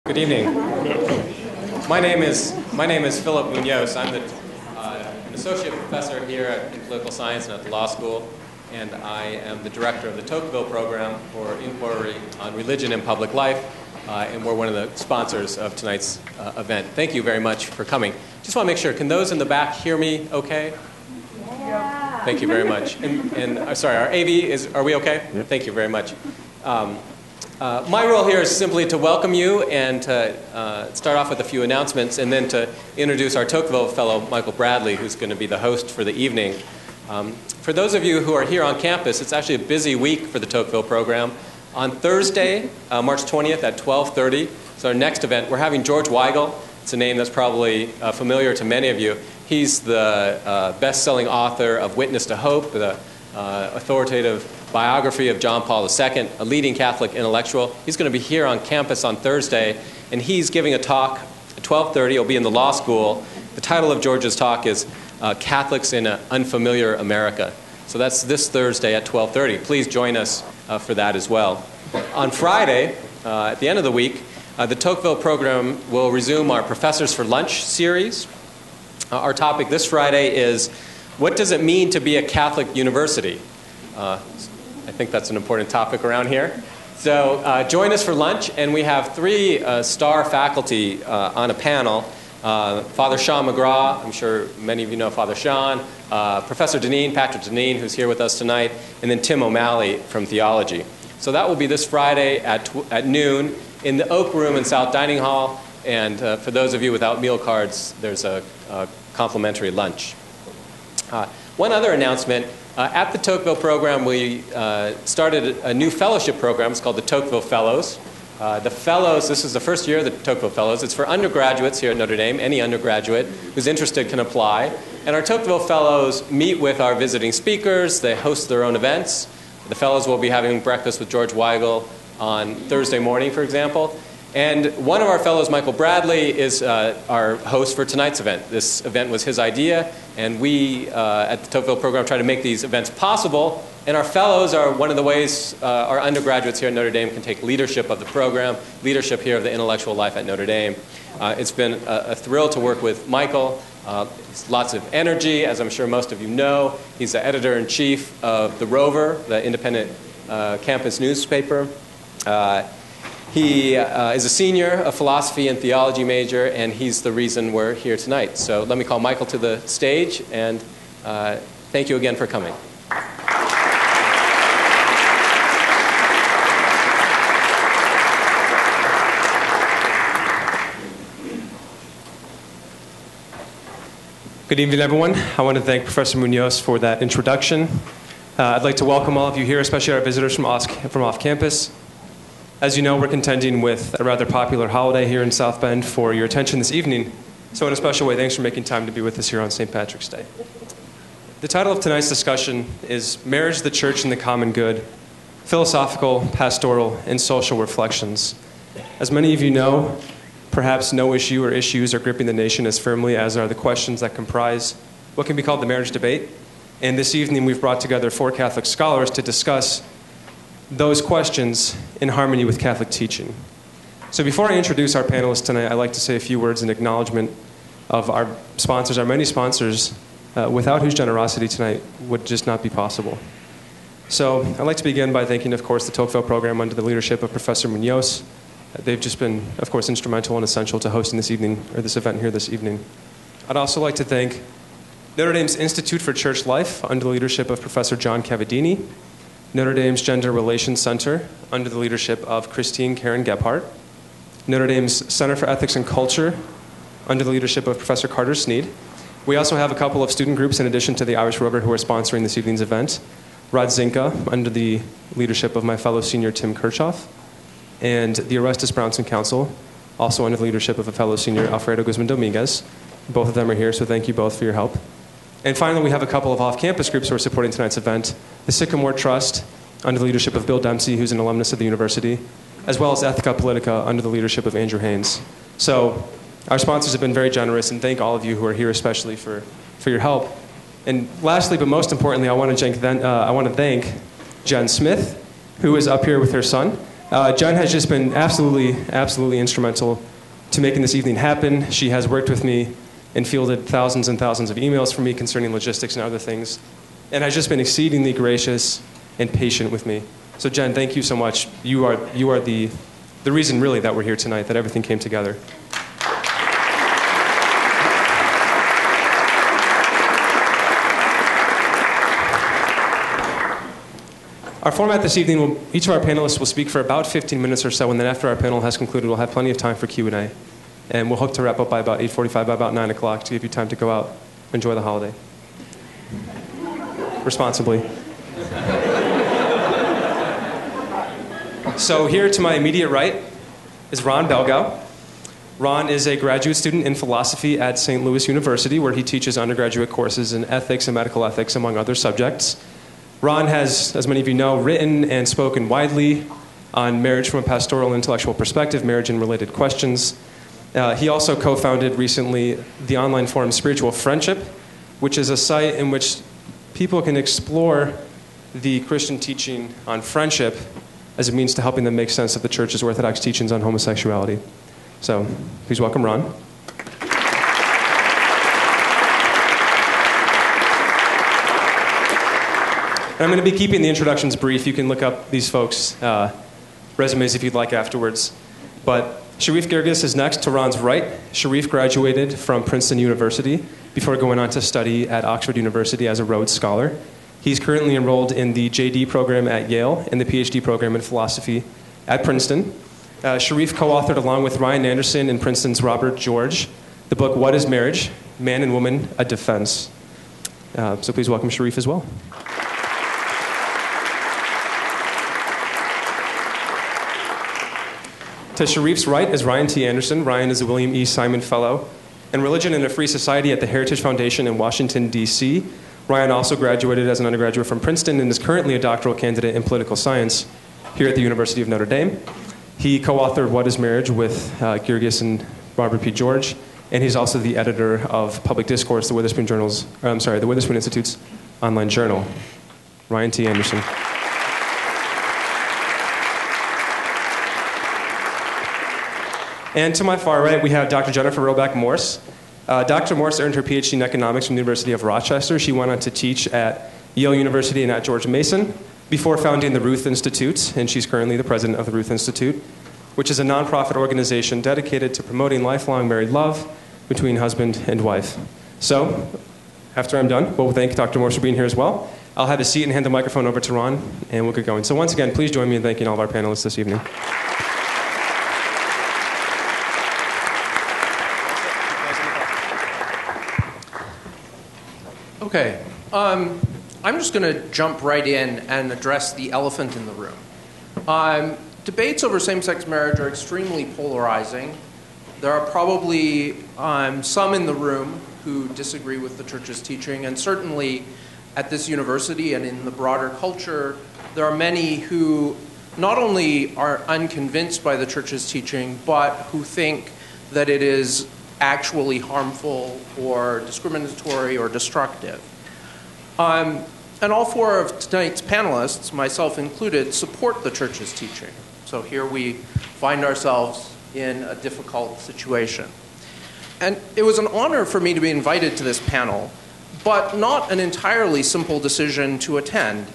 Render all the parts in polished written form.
Good evening. My name is Philip Munoz. I'm an associate professor here in political science and at the law school, and I am the director of the Tocqueville Program for Inquiry on Religion and Public Life, and we're one of the sponsors of tonight's event. Thank you very much for coming. Just want to make sure, can those in the back hear me okay? Yeah. Thank you very much. And sorry, our AV, are we okay? Yep. Thank you very much. My role here is simply to welcome you and to start off with a few announcements, and then to introduce our Tocqueville fellow, Michael Bradley, who's going to be the host for the evening. For those of you who are here on campus, it's actually a busy week for the Tocqueville program. On Thursday, March 20th at 12:30, so our next event, we're having George Weigel. It's a name that's probably familiar to many of you. He's the best-selling author of Witness to Hope, the authoritative biography of John Paul II, a leading Catholic intellectual. He's going to be here on campus on Thursday, and he's giving a talk at 12:30. He'll be in the law school. The title of George's talk is Catholics in an Unfamiliar America. So that's this Thursday at 12:30. Please join us for that as well. On Friday, at the end of the week, the Tocqueville program will resume our Professors for Lunch series. Our topic this Friday is, what does it mean to be a Catholic university? I think that's an important topic around here. So join us for lunch, and we have three star faculty on a panel. Father Sean McGraw, I'm sure many of you know Father Sean, Professor Deneen, Patrick Deneen, who's here with us tonight, and then Tim O'Malley from theology. So that will be this Friday at noon in the Oak Room in South Dining Hall, and for those of you without meal cards, there's a complimentary lunch. One other announcement. At the Tocqueville program, we started a new fellowship program. It's called the Tocqueville Fellows. The Fellows, this is the first year of the Tocqueville Fellows. It's for undergraduates here at Notre Dame. Any undergraduate who's interested can apply. And our Tocqueville Fellows meet with our visiting speakers. They host their own events. The Fellows will be having breakfast with George Weigel on Thursday morning, for example. And one of our fellows, Michael Bradley, is our host for tonight's event. This event was his idea, and we at the Tocqueville program try to make these events possible. And our fellows are one of the ways our undergraduates here at Notre Dame can take leadership of the program, leadership here of the intellectual life at Notre Dame. It's been a thrill to work with Michael. He's lots of energy, as I'm sure most of you know. He's the editor-in-chief of The Rover, the independent campus newspaper. He is a senior, a philosophy and theology major, and he's the reason we're here tonight. So let me call Michael to the stage, and thank you again for coming. Good evening, everyone. I want to thank Professor Munoz for that introduction. I'd like to welcome all of you here, especially our visitors from off campus. As you know, we're contending with a rather popular holiday here in South Bend for your attention this evening. So in a special way, thanks for making time to be with us here on St. Patrick's Day. The title of tonight's discussion is Marriage, the Church, and the Common Good, Philosophical, Pastoral, and Social Reflections. As many of you know, perhaps no issue or issues are gripping the nation as firmly as are the questions that comprise what can be called the marriage debate. And this evening, we've brought together 4 Catholic scholars to discuss those questions in harmony with Catholic teaching. So before I introduce our panelists tonight, I'd like to say a few words in acknowledgement of our sponsors, our many sponsors, without whose generosity tonight would just not be possible. So I'd like to begin by thanking, of course, the Tocqueville program under the leadership of Professor Munoz. They've just been, of course, instrumental and essential to hosting this event here this evening. I'd also like to thank Notre Dame's Institute for Church Life under the leadership of Professor John Cavadini, Notre Dame's Gender Relations Center under the leadership of Christine Karen Gebhardt, Notre Dame's Center for Ethics and Culture under the leadership of Professor Carter Sneed. We also have a couple of student groups in addition to the Irish Rover who are sponsoring this evening's event. Rodzinka under the leadership of my fellow senior Tim Kirchhoff, and the Orestes Brownson Council, also under the leadership of a fellow senior Alfredo Guzman Dominguez. Both of them are here, so thank you both for your help. And finally, we have a couple of off-campus groups who are supporting tonight's event. The Sycamore Trust, under the leadership of Bill Dempsey, who's an alumnus of the university, as well as Ethica Politica, under the leadership of Andrew Haynes. So our sponsors have been very generous, and thank all of you who are here especially for your help. And lastly, but most importantly, I want to thank Jen Smith, who is up here with her son. Jen has just been absolutely instrumental to making this evening happen. She has worked with me and fielded thousands and thousands of emails from me concerning logistics and other things, and has just been exceedingly gracious and patient with me. So Jen, thank you so much. You are the reason really that we're here tonight, that everything came together. Our format this evening, each of our panelists will speak for about 15 minutes or so, and then after our panel has concluded, we'll have plenty of time for Q&A. And we'll hope to wrap up by about 8:45, by about 9 o'clock, to give you time to go out, enjoy the holiday. Responsibly. So here to my immediate right is Ron Belgau. Ron is a graduate student in philosophy at St. Louis University, where he teaches undergraduate courses in ethics and medical ethics, among other subjects. Ron has, as many of you know, written and spoken widely on marriage from a pastoral intellectual perspective, marriage and related questions. He also co-founded recently the online forum Spiritual Friendship, which is a site in which people can explore the Christian teaching on friendship as a means to helping them make sense of the Church's orthodox teachings on homosexuality. So, please welcome Ron. And I'm going to be keeping the introductions brief. You can look up these folks' resumes if you'd like afterwards. But Sharif Girgis is next to Ron's right. Sharif graduated from Princeton University before going on to study at Oxford University as a Rhodes Scholar. He's currently enrolled in the JD program at Yale and the PhD program in philosophy at Princeton. Sharif co-authored along with Ryan Anderson and Princeton's Robert George the book What is Marriage? Man and Woman, a Defense. So please welcome Sharif as well. To Sharif's right is Ryan T. Anderson. Ryan is a William E. Simon Fellow in Religion in a Free Society at the Heritage Foundation in Washington, D.C. Ryan also graduated as an undergraduate from Princeton and is currently a doctoral candidate in political science here at the University of Notre Dame. He co-authored What is Marriage with Girgis and Robert P. George, and he's also the editor of Public Discourse, the Witherspoon Institute's online journal. Ryan T. Anderson. And to my far right, we have Dr. Jennifer Roback Morse. Dr. Morse earned her PhD in economics from the University of Rochester. She went on to teach at Yale University and at George Mason before founding the Ruth Institute, and she's currently the president of the Ruth Institute, which is a nonprofit organization dedicated to promoting lifelong married love between husband and wife. So, after I'm done, we'll thank Dr. Morse for being here as well. I'll have a seat and hand the microphone over to Ron, and we'll get going. So once again, please join me in thanking all of our panelists this evening. Okay, I'm just going to jump right in and address the elephant in the room. Debates over same-sex marriage are extremely polarizing. There are probably some in the room who disagree with the Church's teaching, and certainly at this university and in the broader culture, there are many who not only are unconvinced by the Church's teaching, but who think that it is actually harmful or discriminatory or destructive. And all four of tonight's panelists, myself included, support the Church's teaching. So here we find ourselves in a difficult situation. And it was an honor for me to be invited to this panel, but not an entirely simple decision to attend.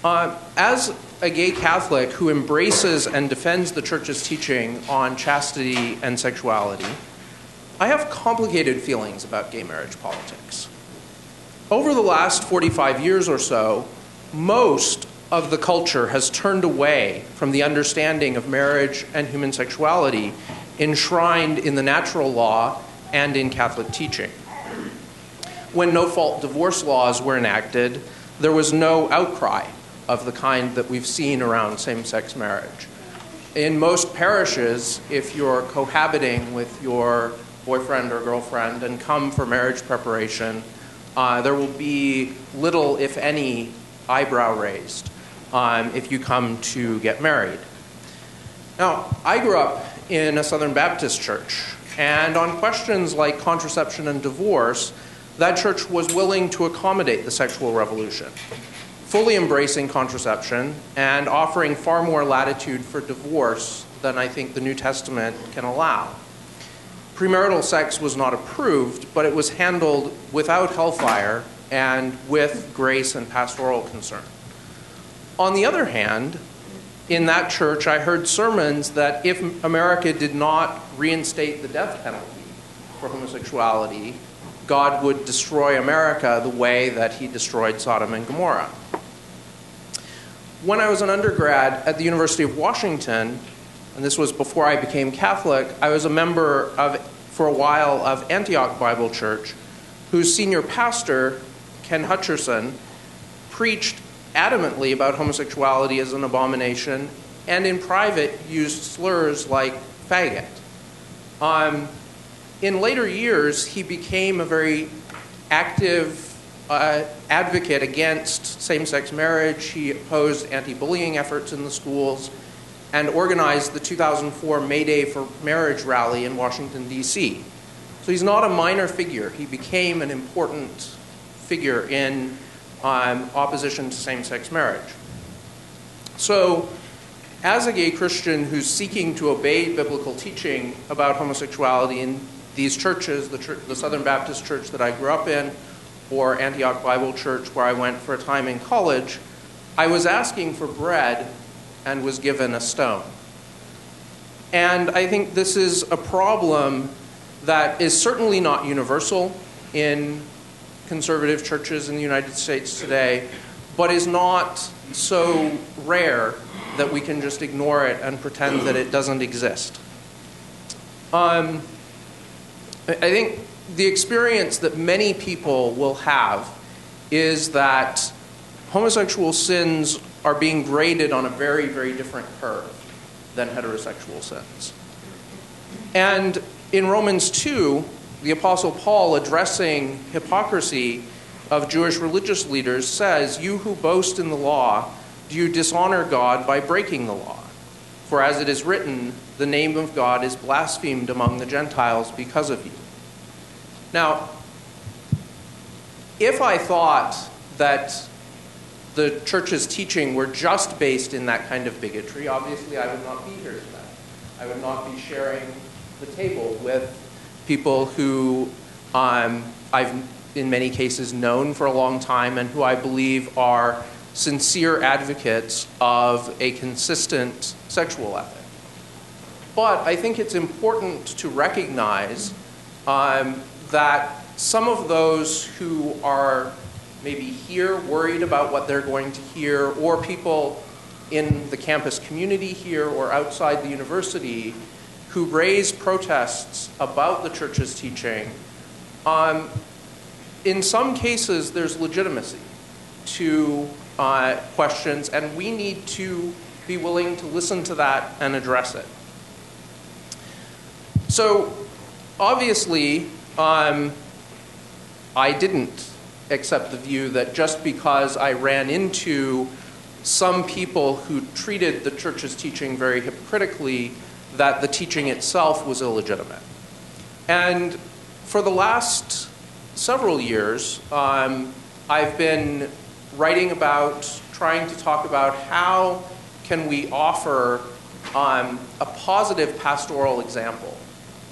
As a gay Catholic who embraces and defends the Church's teaching on chastity and sexuality, I have complicated feelings about gay marriage politics. Over the last 45 years or so, most of the culture has turned away from the understanding of marriage and human sexuality enshrined in the natural law and in Catholic teaching. When no-fault divorce laws were enacted, there was no outcry of the kind that we've seen around same-sex marriage. In most parishes, if you're cohabiting with your boyfriend or girlfriend and come for marriage preparation, there will be little, if any, eyebrow raised if you come to get married. Now, I grew up in a Southern Baptist church, and on questions like contraception and divorce, that church was willing to accommodate the sexual revolution. fully embracing contraception and offering far more latitude for divorce than I think the New Testament can allow. Premarital sex was not approved, but it was handled without hellfire and with grace and pastoral concern. On the other hand, in that church, I heard sermons that if America did not reinstate the death penalty for homosexuality, God would destroy America the way that he destroyed Sodom and Gomorrah. When I was an undergrad at the University of Washington, and this was before I became Catholic, I was a member for a while of Antioch Bible Church, whose senior pastor, Ken Hutcherson, preached adamantly about homosexuality as an abomination, and in private used slurs like faggot. In later years, he became a very active advocate against same-sex marriage. He opposed anti-bullying efforts in the schools and organized the 2004 May Day for Marriage rally in Washington, D.C. So he's not a minor figure. He became an important figure in opposition to same-sex marriage. So, as a gay Christian who's seeking to obey biblical teaching about homosexuality in these churches, the Southern Baptist Church that I grew up in, or Antioch Bible Church where I went for a time in college, I was asking for bread and was given a stone. And I think this is a problem that is certainly not universal in conservative churches in the United States today, but is not so rare that we can just ignore it and pretend that it doesn't exist. I think the experience that many people will have is that homosexual sins are being graded on a very, very different curve than heterosexual sins. And in Romans 2, the Apostle Paul, addressing hypocrisy of Jewish religious leaders, says, "You who boast in the law, do you dishonor God by breaking the law? For as it is written, the name of God is blasphemed among the Gentiles because of you." Now, if I thought that the church's teaching were just based in that kind of bigotry, obviously I would not be here today. I would not be sharing the table with people who I've, in many cases, known for a long time and who I believe are sincere advocates of a consistent sexual ethic. But I think it's important to recognize that some of those who are maybe here worried about what they're going to hear, or people in the campus community here or outside the university who raise protests about the church's teaching, in some cases there's legitimacy to questions, and we need to be willing to listen to that and address it. So, obviously, I didn't accept the view that just because I ran into some people who treated the church's teaching very hypocritically, that the teaching itself was illegitimate. And for the last several years, I've been writing about, trying to talk about how can we offer a positive pastoral example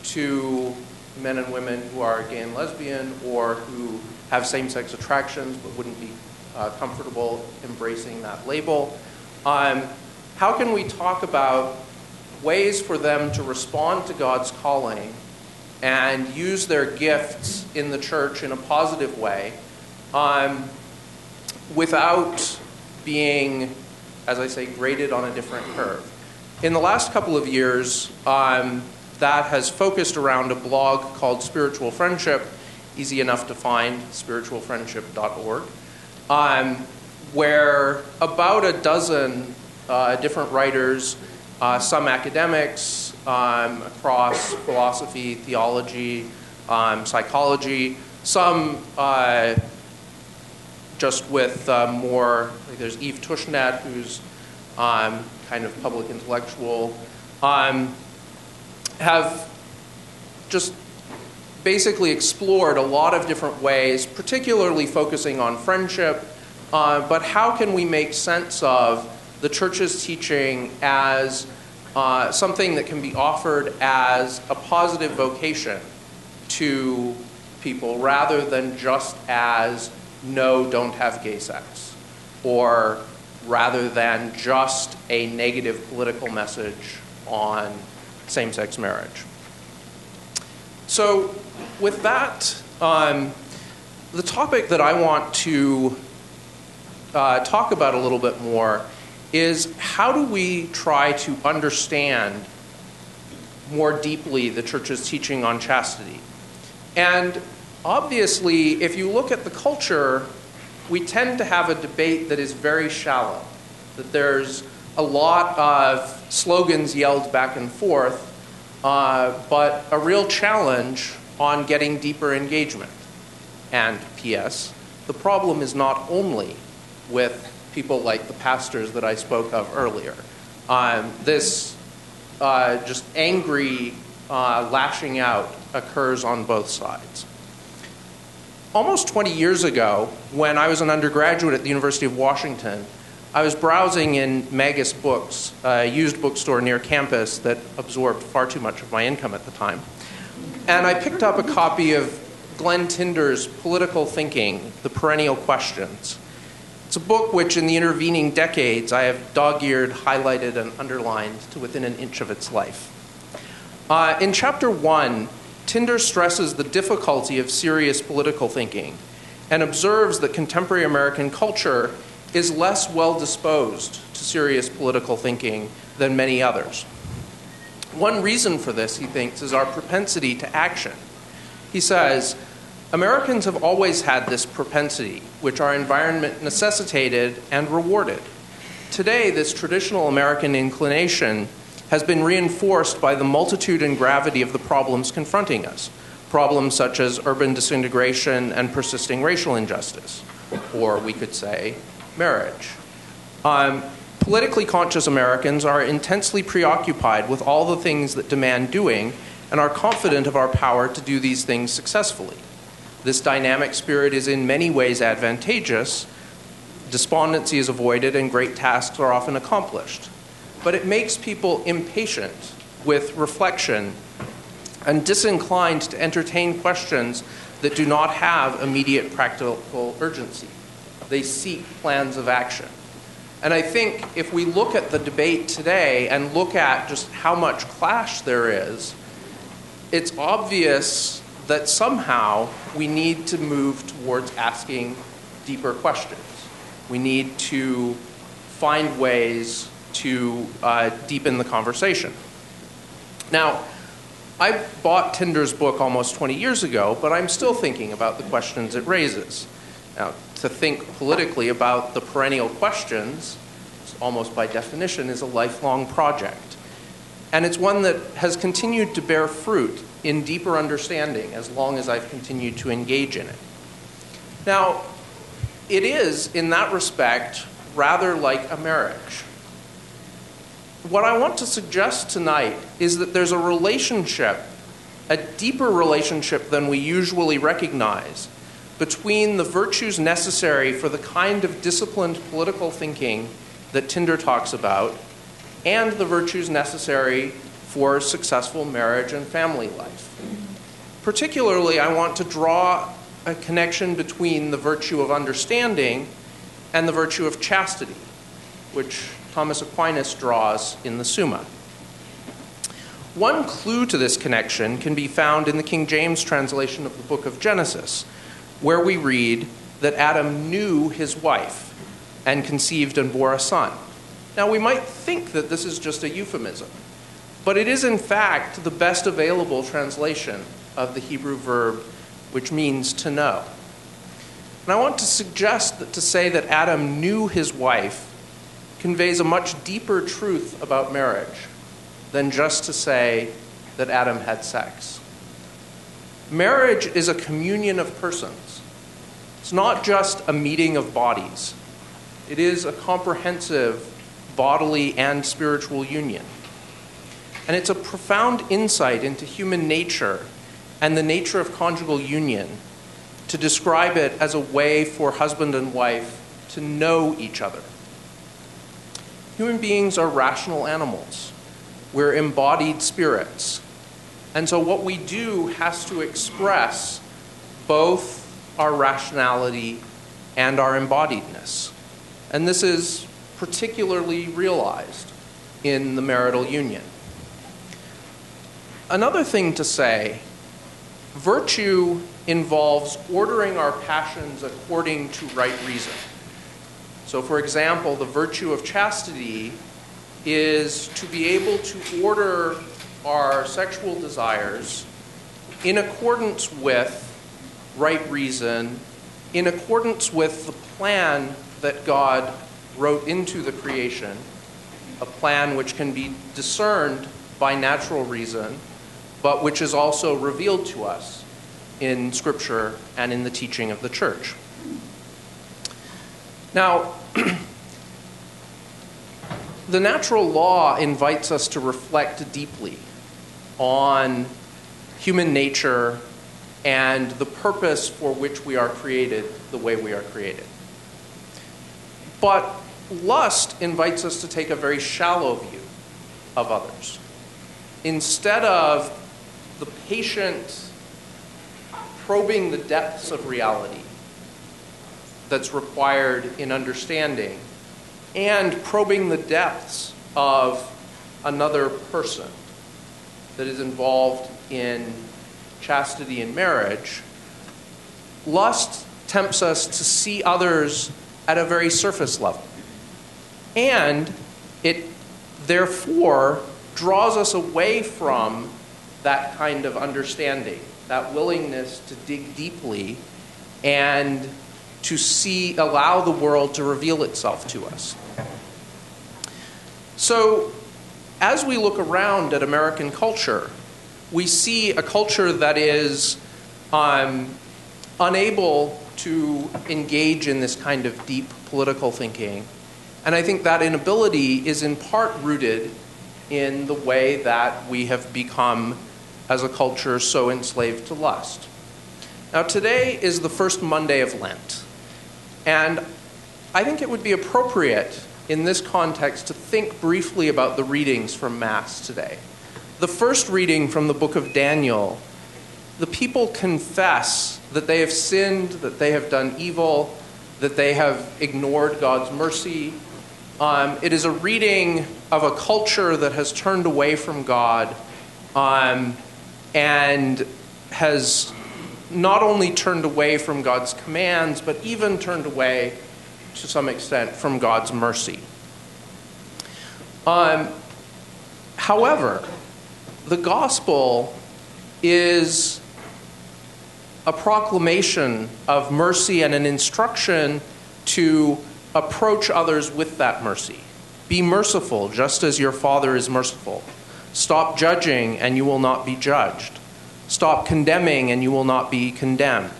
to men and women who are gay and lesbian, or who have same-sex attractions but wouldn't be comfortable embracing that label. How can we talk about ways for them to respond to God's calling and use their gifts in the church in a positive way without being, as I say, graded on a different curve? In the last couple of years, that has focused around a blog called Spiritual Friendship, easy enough to find, spiritualfriendship.org, where about a dozen different writers, some academics across philosophy, theology, psychology, some just with more, like there's Eve Tushnet, who's kind of public intellectual, have just basically explored a lot of different ways, particularly focusing on friendship, but how can we make sense of the church's teaching as something that can be offered as a positive vocation to people rather than just as no, don't have gay sex, or rather than just a negative political message on same-sex marriage. So with that, the topic that I want to talk about a little bit more is how do we try to understand more deeply the church's teaching on chastity. And obviously, if you look at the culture, we tend to have a debate that is very shallow, that there's a lot of slogans yelled back and forth, but a real challenge on getting deeper engagement. And P.S., the problem is not only with people like the pastors that I spoke of earlier. This just angry lashing out occurs on both sides. Almost 20 years ago, when I was an undergraduate at the University of Washington, I was browsing in Magus Books, a used bookstore near campus that absorbed far too much of my income at the time. And I picked up a copy of Glenn Tinder's Political Thinking, The Perennial Questions. It's a book which, in the intervening decades, I have dog-eared, highlighted, and underlined to within an inch of its life. In Chapter 1, Tinder stresses the difficulty of serious political thinking and observes that contemporary American culture is less well-disposed to serious political thinking than many others. One reason for this, he thinks, is our propensity to action. He says, Americans have always had this propensity, which our environment necessitated and rewarded. Today, this traditional American inclination has been reinforced by the multitude and gravity of the problems confronting us, problems such as urban disintegration and persisting racial injustice, or we could say, marriage. Politically conscious Americans are intensely preoccupied with all the things that demand doing and are confident of our power to do these things successfully. This dynamic spirit is in many ways advantageous. Despondency is avoided and great tasks are often accomplished. But it makes people impatient with reflection and disinclined to entertain questions that do not have immediate practical urgency. They seek plans of action. And I think if we look at the debate today and look at just how much clash there is, it's obvious that somehow we need to move towards asking deeper questions. We need to find ways to deepen the conversation. Now, I bought Tinder's book almost 20 years ago, but I'm still thinking about the questions it raises. Now, to think politically about the perennial questions, almost by definition, is a lifelong project. And it's one that has continued to bear fruit in deeper understanding as long as I've continued to engage in it. Now, it is, in that respect, rather like a marriage. What I want to suggest tonight is that there's a relationship, a deeper relationship than we usually recognize, between the virtues necessary for the kind of disciplined political thinking that Tinder talks about and the virtues necessary for successful marriage and family life. Particularly, I want to draw a connection between the virtue of understanding and the virtue of chastity, which Thomas Aquinas draws in the Summa. One clue to this connection can be found in the King James translation of the book of Genesis, where we read that Adam knew his wife and conceived and bore a son. Now, we might think that this is just a euphemism, but it is in fact the best available translation of the Hebrew verb, which means to know. And I want to suggest that to say that Adam knew his wife conveys a much deeper truth about marriage than just to say that Adam had sex. Marriage is a communion of persons. It's not just a meeting of bodies. It is a comprehensive bodily and spiritual union. And it's a profound insight into human nature and the nature of conjugal union to describe it as a way for husband and wife to know each other. Human beings are rational animals. We're embodied spirits. And so what we do has to express both our rationality and our embodiedness. And this is particularly realized in the marital union. Another thing to say, virtue involves ordering our passions according to right reason. So, for example, the virtue of chastity is to be able to order our sexual desires in accordance with right reason, in accordance with the plan that God wrote into the creation, a plan which can be discerned by natural reason, but which is also revealed to us in Scripture and in the teaching of the Church. Now, the natural law invites us to reflect deeply on human nature and the purpose for which we are created the way we are created. But lust invites us to take a very shallow view of others. Instead of the patient probing the depths of reality that's required in understanding and probing the depths of another person that is involved in chastity and marriage, lust tempts us to see others at a very surface level. And it therefore draws us away from that kind of understanding, that willingness to dig deeply and to allow the world to reveal itself to us. So, as we look around at American culture, we see a culture that is unable to engage in this kind of deep political thinking. And I think that inability is in part rooted in the way that we have become, as a culture, so enslaved to lust. Now, today is the first Monday of Lent. And I think it would be appropriate in this context to think briefly about the readings from Mass today. The first reading from the book of Daniel, the people confess that they have sinned, that they have done evil, that they have ignored God's mercy. It is a reading of a culture that has turned away from God and has not only turned away from God's commands, but even turned away, to some extent, from God's mercy. However, the gospel is a proclamation of mercy and an instruction to approach others with that mercy. Be merciful, just as your Father is merciful. Stop judging, and you will not be judged. Stop condemning, and you will not be condemned.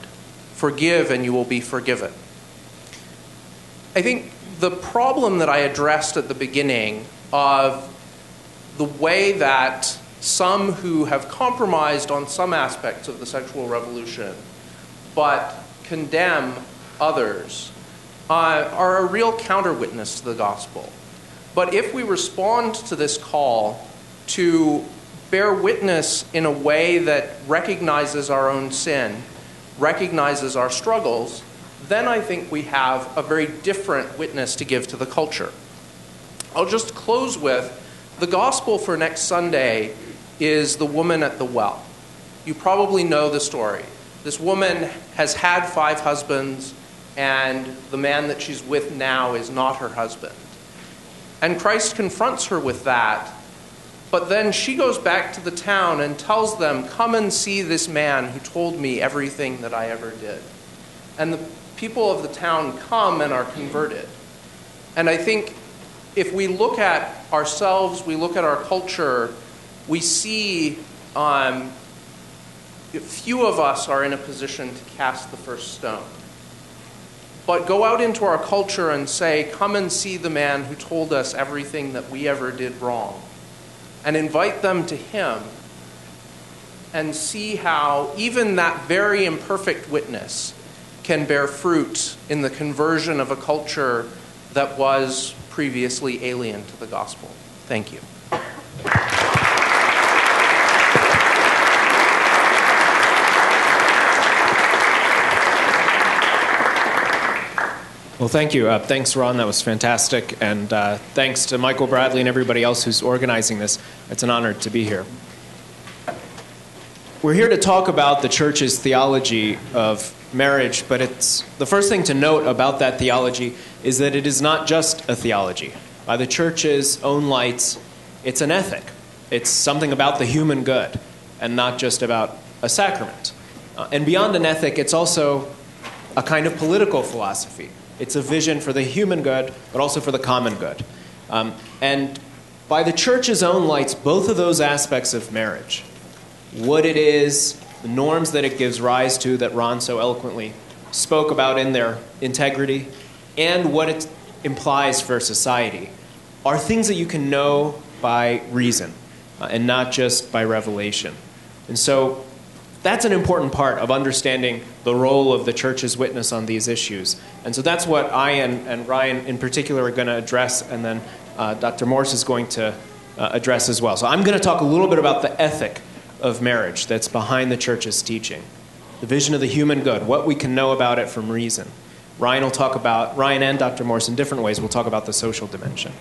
Forgive, and you will be forgiven. I think the problem that I addressed at the beginning of the way that some who have compromised on some aspects of the sexual revolution but condemn others are a real counter-witness to the gospel. But if we respond to this call to bear witness in a way that recognizes our own sin, recognizes our struggles, then I think we have a very different witness to give to the culture. I'll just close with the gospel for next Sunday is the woman at the well. You probably know the story. This woman has had 5 husbands, and the man that she's with now is not her husband. And Christ confronts her with that, but then she goes back to the town and tells them, "Come and see this man who told me everything that I ever did." And the people of the town come and are converted. And I think if we look at ourselves, we look at our culture, we see few of us are in a position to cast the first stone. But go out into our culture and say, "Come and see the man who told us everything that we ever did wrong." And invite them to him and see how even that very imperfect witness can bear fruit in the conversion of a culture that was previously alien to the gospel. Thank you. Well, thank you. Thanks, Ron. That was fantastic. And thanks to Michael Bradley and everybody else who's organizing this. It's an honor to be here. We're here to talk about the church's theology of marriage, but the first thing to note about that theology is that it is not just a theology. By the church's own lights, it's an ethic. It's something about the human good and not just about a sacrament. And beyond an ethic, it's also a kind of political philosophy. It's a vision for the human good, but also for the common good. And by the church's own lights, both of those aspects of marriage, what it is, the norms that it gives rise to that Ron so eloquently spoke about in their integrity, and what it implies for society, are things that you can know by reason and not just by revelation. And so that's an important part of understanding the role of the church's witness on these issues. And so that's what I and Ryan in particular are going to address, and then Dr. Morse is going to address as well. So I'm going to talk a little bit about the ethic of marriage that's behind the church's teaching, the vision of the human good, what we can know about it from reason. Ryan and Dr. Morse in different ways will talk about the social dimension.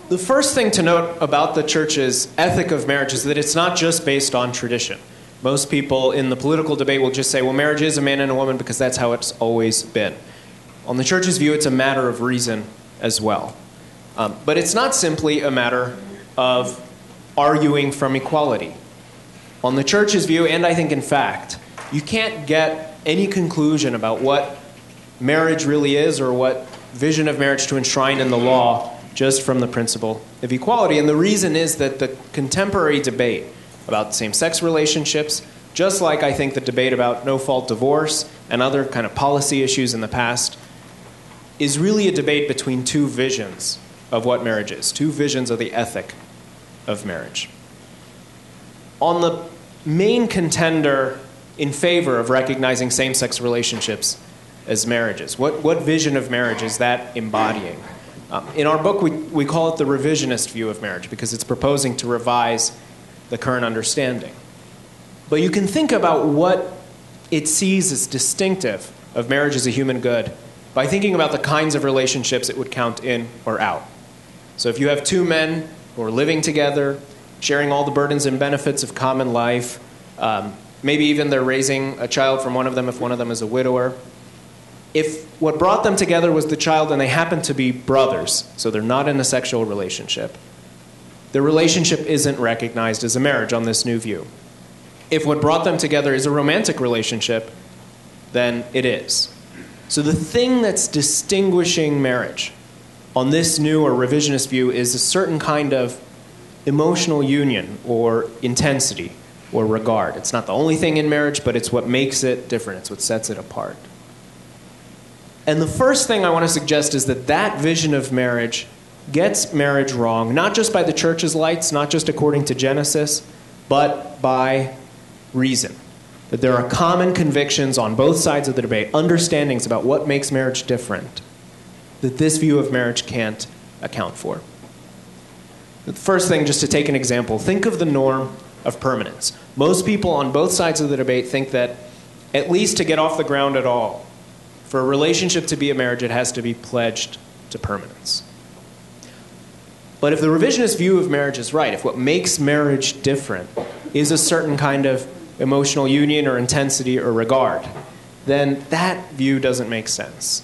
The first thing to note about the church's ethic of marriage is that it's not just based on tradition. Most people in the political debate will just say, well, marriage is a man and a woman because that's how it's always been. On the church's view, it's a matter of reason as well. But it's not simply a matter of arguing from equality. On the church's view, and I think in fact, you can't get any conclusion about what marriage really is or what vision of marriage to enshrine in the law just from the principle of equality. And the reason is that the contemporary debate about same-sex relationships, just like I think the debate about no-fault divorce and other kind of policy issues in the past, is really a debate between two visions of what marriage is, two visions of the ethic of marriage. On the main contender in favor of recognizing same-sex relationships as marriages, what vision of marriage is that embodying? In our book, we call it the revisionist view of marriage because it's proposing to revise the current understanding. But you can think about what it sees as distinctive of marriage as a human good by thinking about the kinds of relationships it would count in or out. So if you have two men who are living together, sharing all the burdens and benefits of common life, maybe even they're raising a child from one of them if one of them is a widower, if what brought them together was the child and they happen to be brothers, so they're not in a sexual relationship, the relationship isn't recognized as a marriage on this new view. If what brought them together is a romantic relationship, then it is. So the thing that's distinguishing marriage on this new or revisionist view is a certain kind of emotional union or intensity or regard. It's not the only thing in marriage, but it's what makes it different. It's what sets it apart. And the first thing I want to suggest is that that vision of marriage gets marriage wrong, not just by the church's lights, not just according to Genesis, but by reason. That there are common convictions on both sides of the debate, understandings about what makes marriage different, that this view of marriage can't account for. The first thing, just to take an example, think of the norm of permanence. Most people on both sides of the debate think that, at least to get off the ground at all, for a relationship to be a marriage, it has to be pledged to permanence. But if the revisionist view of marriage is right, if what makes marriage different is a certain kind of emotional union or intensity or regard, then that view doesn't make sense.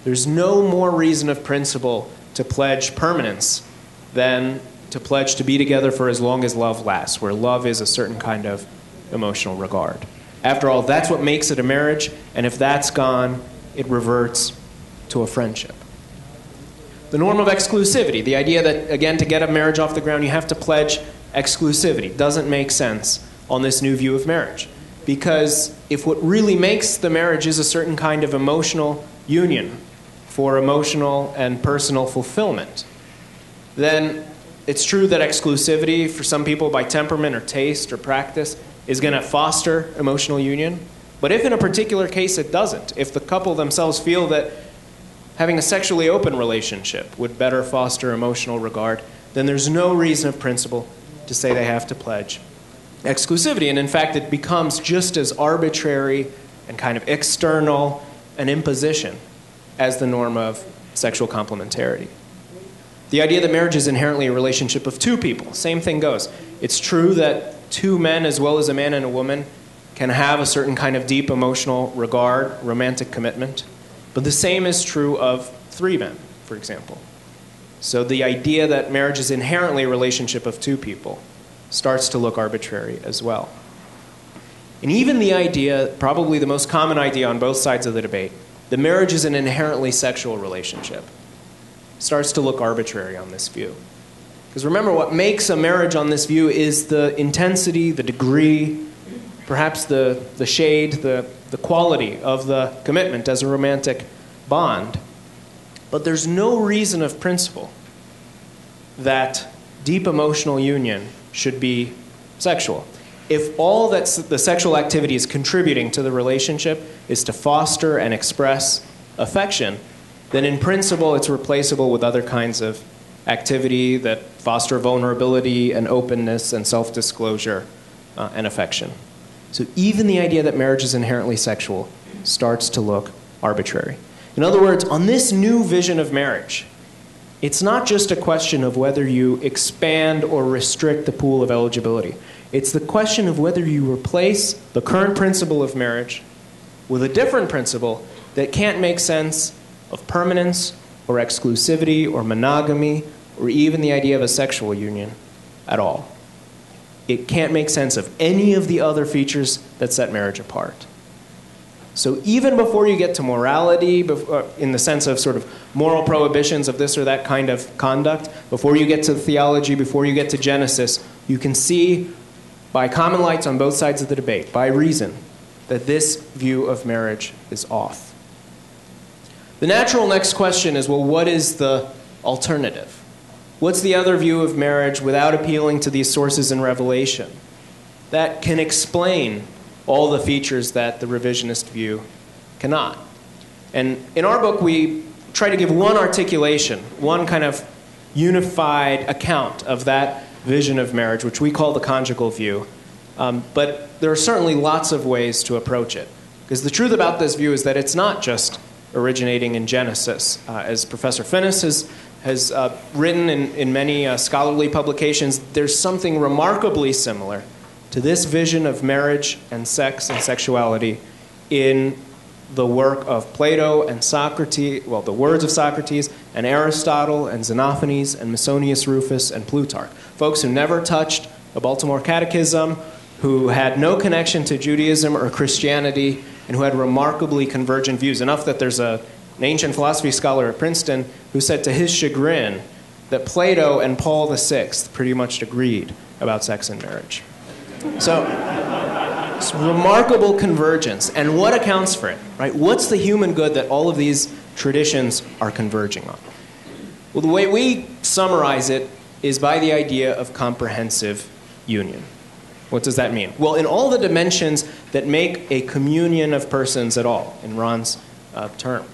There's no more reason of principle to pledge permanence than to pledge to be together for as long as love lasts, where love is a certain kind of emotional regard. After all, that's what makes it a marriage, and if that's gone, it reverts to a friendship. The norm of exclusivity, the idea that, again, to get a marriage off the ground, you have to pledge exclusivity, doesn't make sense on this new view of marriage. Because if what really makes the marriage is a certain kind of emotional union for emotional and personal fulfillment, then it's true that exclusivity, for some people by temperament or taste or practice, is going to foster emotional union. But if in a particular case it doesn't, if the couple themselves feel that having a sexually open relationship would better foster emotional regard, then there's no reason of principle to say they have to pledge exclusivity. And in fact, it becomes just as arbitrary and kind of external an imposition as the norm of sexual complementarity. The idea that marriage is inherently a relationship of two people, same thing goes. It's true that two men, as well as a man and a woman, can have a certain kind of deep emotional regard, romantic commitment. But the same is true of three men, for example. So the idea that marriage is inherently a relationship of two people starts to look arbitrary as well. And even the idea, probably the most common idea on both sides of the debate, that marriage is an inherently sexual relationship, starts to look arbitrary on this view. Because remember, what makes a marriage on this view is the intensity, the degree, perhaps the shade, the quality of the commitment as a romantic bond. But there's no reason of principle that deep emotional union should be sexual. If all that the sexual activity is contributing to the relationship is to foster and express affection, then in principle it's replaceable with other kinds of activity that foster vulnerability and openness and self-disclosure and affection. So even the idea that marriage is inherently sexual starts to look arbitrary. In other words, on this new vision of marriage, it's not just a question of whether you expand or restrict the pool of eligibility. It's the question of whether you replace the current principle of marriage with a different principle that can't make sense of permanence or exclusivity or monogamy or even the idea of a sexual union at all. It can't make sense of any of the other features that set marriage apart. So even before you get to morality, in the sense of sort of moral prohibitions of this or that kind of conduct, before you get to theology, before you get to Genesis, you can see by common lights on both sides of the debate, by reason, that this view of marriage is off. The natural next question is, well, what is the alternative? What's the other view of marriage without appealing to these sources in Revelation that can explain all the features that the revisionist view cannot? And in our book, we try to give one articulation, one kind of unified account of that vision of marriage, which we call the conjugal view. But there are certainly lots of ways to approach it. Because the truth about this view is that it's not just originating in Genesis. As Professor Finnis has written in many scholarly publications, there's something remarkably similar to this vision of marriage and sex and sexuality in the work of Plato and Socrates, well, the words of Socrates and Aristotle and Xenophanes and Musonius Rufus and Plutarch. Folks who never touched a Baltimore Catechism, who had no connection to Judaism or Christianity, and who had remarkably convergent views. Enough that there's an ancient philosophy scholar at Princeton who said to his chagrin that Plato and Paul VI pretty much agreed about sex and marriage. So, it's remarkable convergence. And what accounts for it, right? What's the human good that all of these traditions are converging on? Well, the way we summarize it is by the idea of comprehensive union. What does that mean? Well, in all the dimensions that make a communion of persons at all, in Ron's term,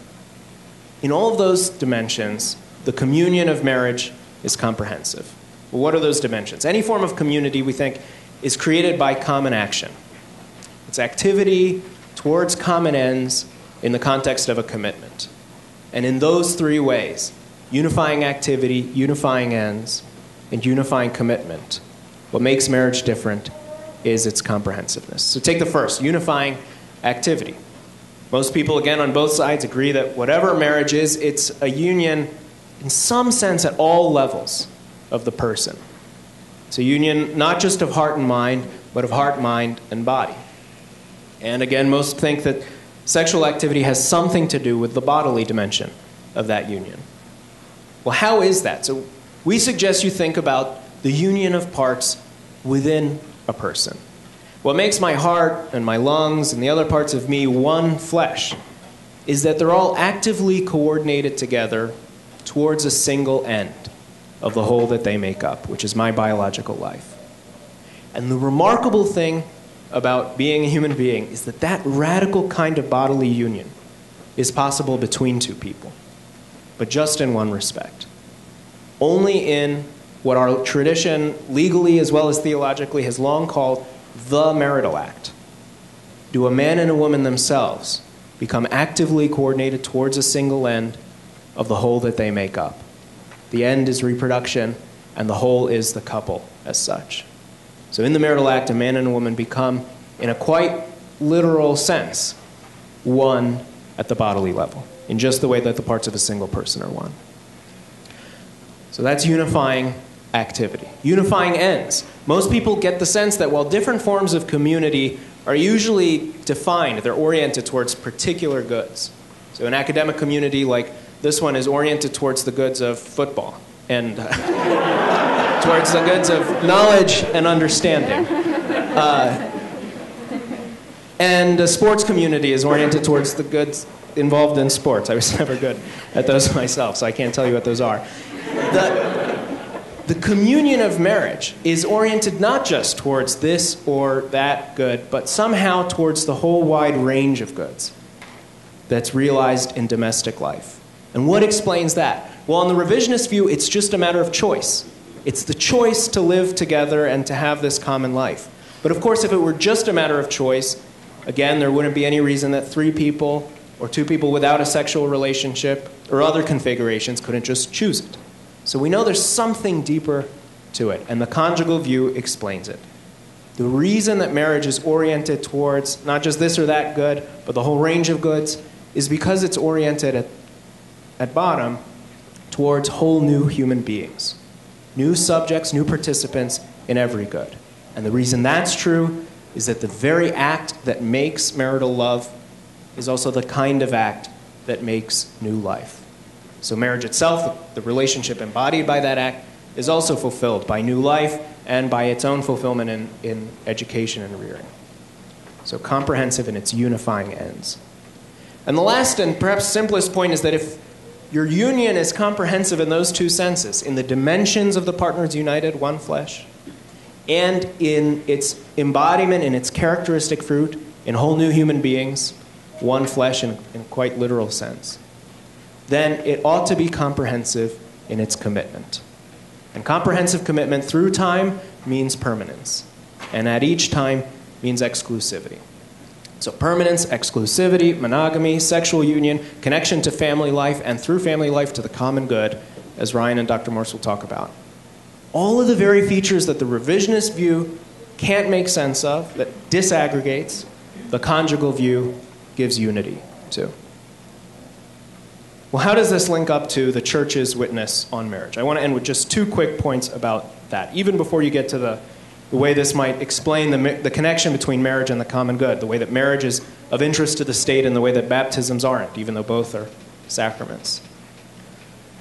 in all of those dimensions, the communion of marriage is comprehensive. Well, what are those dimensions? Any form of community, we think, is created by common action. It's activity towards common ends in the context of a commitment. And in those three ways, unifying activity, unifying ends, and unifying commitment, what makes marriage different is its comprehensiveness. So take the first, unifying activity. Most people, again, on both sides agree that whatever marriage is, it's a union in some sense at all levels of the person. It's a union not just of heart and mind, but of heart, mind, and body. And again, most think that sexual activity has something to do with the bodily dimension of that union. Well, how is that? So we suggest you think about the union of parts within a person. What makes my heart and my lungs and the other parts of me one flesh is that they're all actively coordinated together towards a single end of the whole that they make up, which is my biological life. And the remarkable thing about being a human being is that that radical kind of bodily union is possible between two people, but just in one respect. Only in what our tradition, legally as well as theologically, has long called the marital act, do a man and a woman themselves become actively coordinated towards a single end of the whole that they make up. The end is reproduction, and the whole is the couple as such. So in the marital act, a man and a woman become, in a quite literal sense, one at the bodily level, in just the way that the parts of a single person are one. So that's unifying activity. Unifying ends. Most people get the sense that while different forms of community are usually defined, they're oriented towards particular goods. So an academic community like this one is oriented towards the goods of football and towards the goods of knowledge and understanding. And a sports community is oriented towards the goods involved in sports. I was never good at those myself, so I can't tell you what those are. The communion of marriage is oriented not just towards this or that good, but somehow towards the whole wide range of goods that's realized in domestic life. And what explains that? Well, in the revisionist view, it's just a matter of choice. It's the choice to live together and to have this common life. But of course, if it were just a matter of choice, again, there wouldn't be any reason that 3 people or 2 people without a sexual relationship or other configurations couldn't just choose it. So we know there's something deeper to it, and the conjugal view explains it. The reason that marriage is oriented towards not just this or that good, but the whole range of goods, is because it's oriented at bottom towards whole new human beings. New subjects, new participants in every good. And the reason that's true is that the very act that makes marital love is also the kind of act that makes new life. So marriage itself, the relationship embodied by that act, is also fulfilled by new life and by its own fulfillment in education and rearing. So comprehensive in its unifying ends. And the last and perhaps simplest point is that if your union is comprehensive in those 2 senses, in the dimensions of the partners united, one flesh, and in its embodiment, in its characteristic fruit, in whole new human beings, one flesh in quite literal sense, then it ought to be comprehensive in its commitment. And comprehensive commitment through time means permanence. And at each time means exclusivity. So permanence, exclusivity, monogamy, sexual union, connection to family life, and through family life to the common good, as Ryan and Dr. Morse will talk about. All of the very features that the revisionist view can't make sense of, that disaggregates, the conjugal view gives unity to. Well, how does this link up to the church's witness on marriage? I want to end with just 2 quick points about that, even before you get to the way this might explain the connection between marriage and the common good, the way that marriage is of interest to the state and the way that baptisms aren't, even though both are sacraments.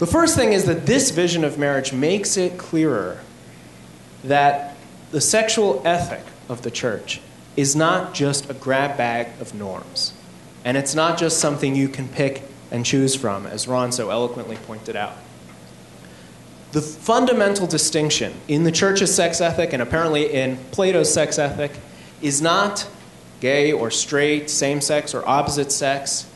The first thing is that this vision of marriage makes it clearer that the sexual ethic of the church is not just a grab bag of norms. And it's not just something you can pick and choose from, as Ron so eloquently pointed out. The fundamental distinction in the church's sex ethic, and apparently in Plato's sex ethic, is not gay or straight, same-sex or opposite sex.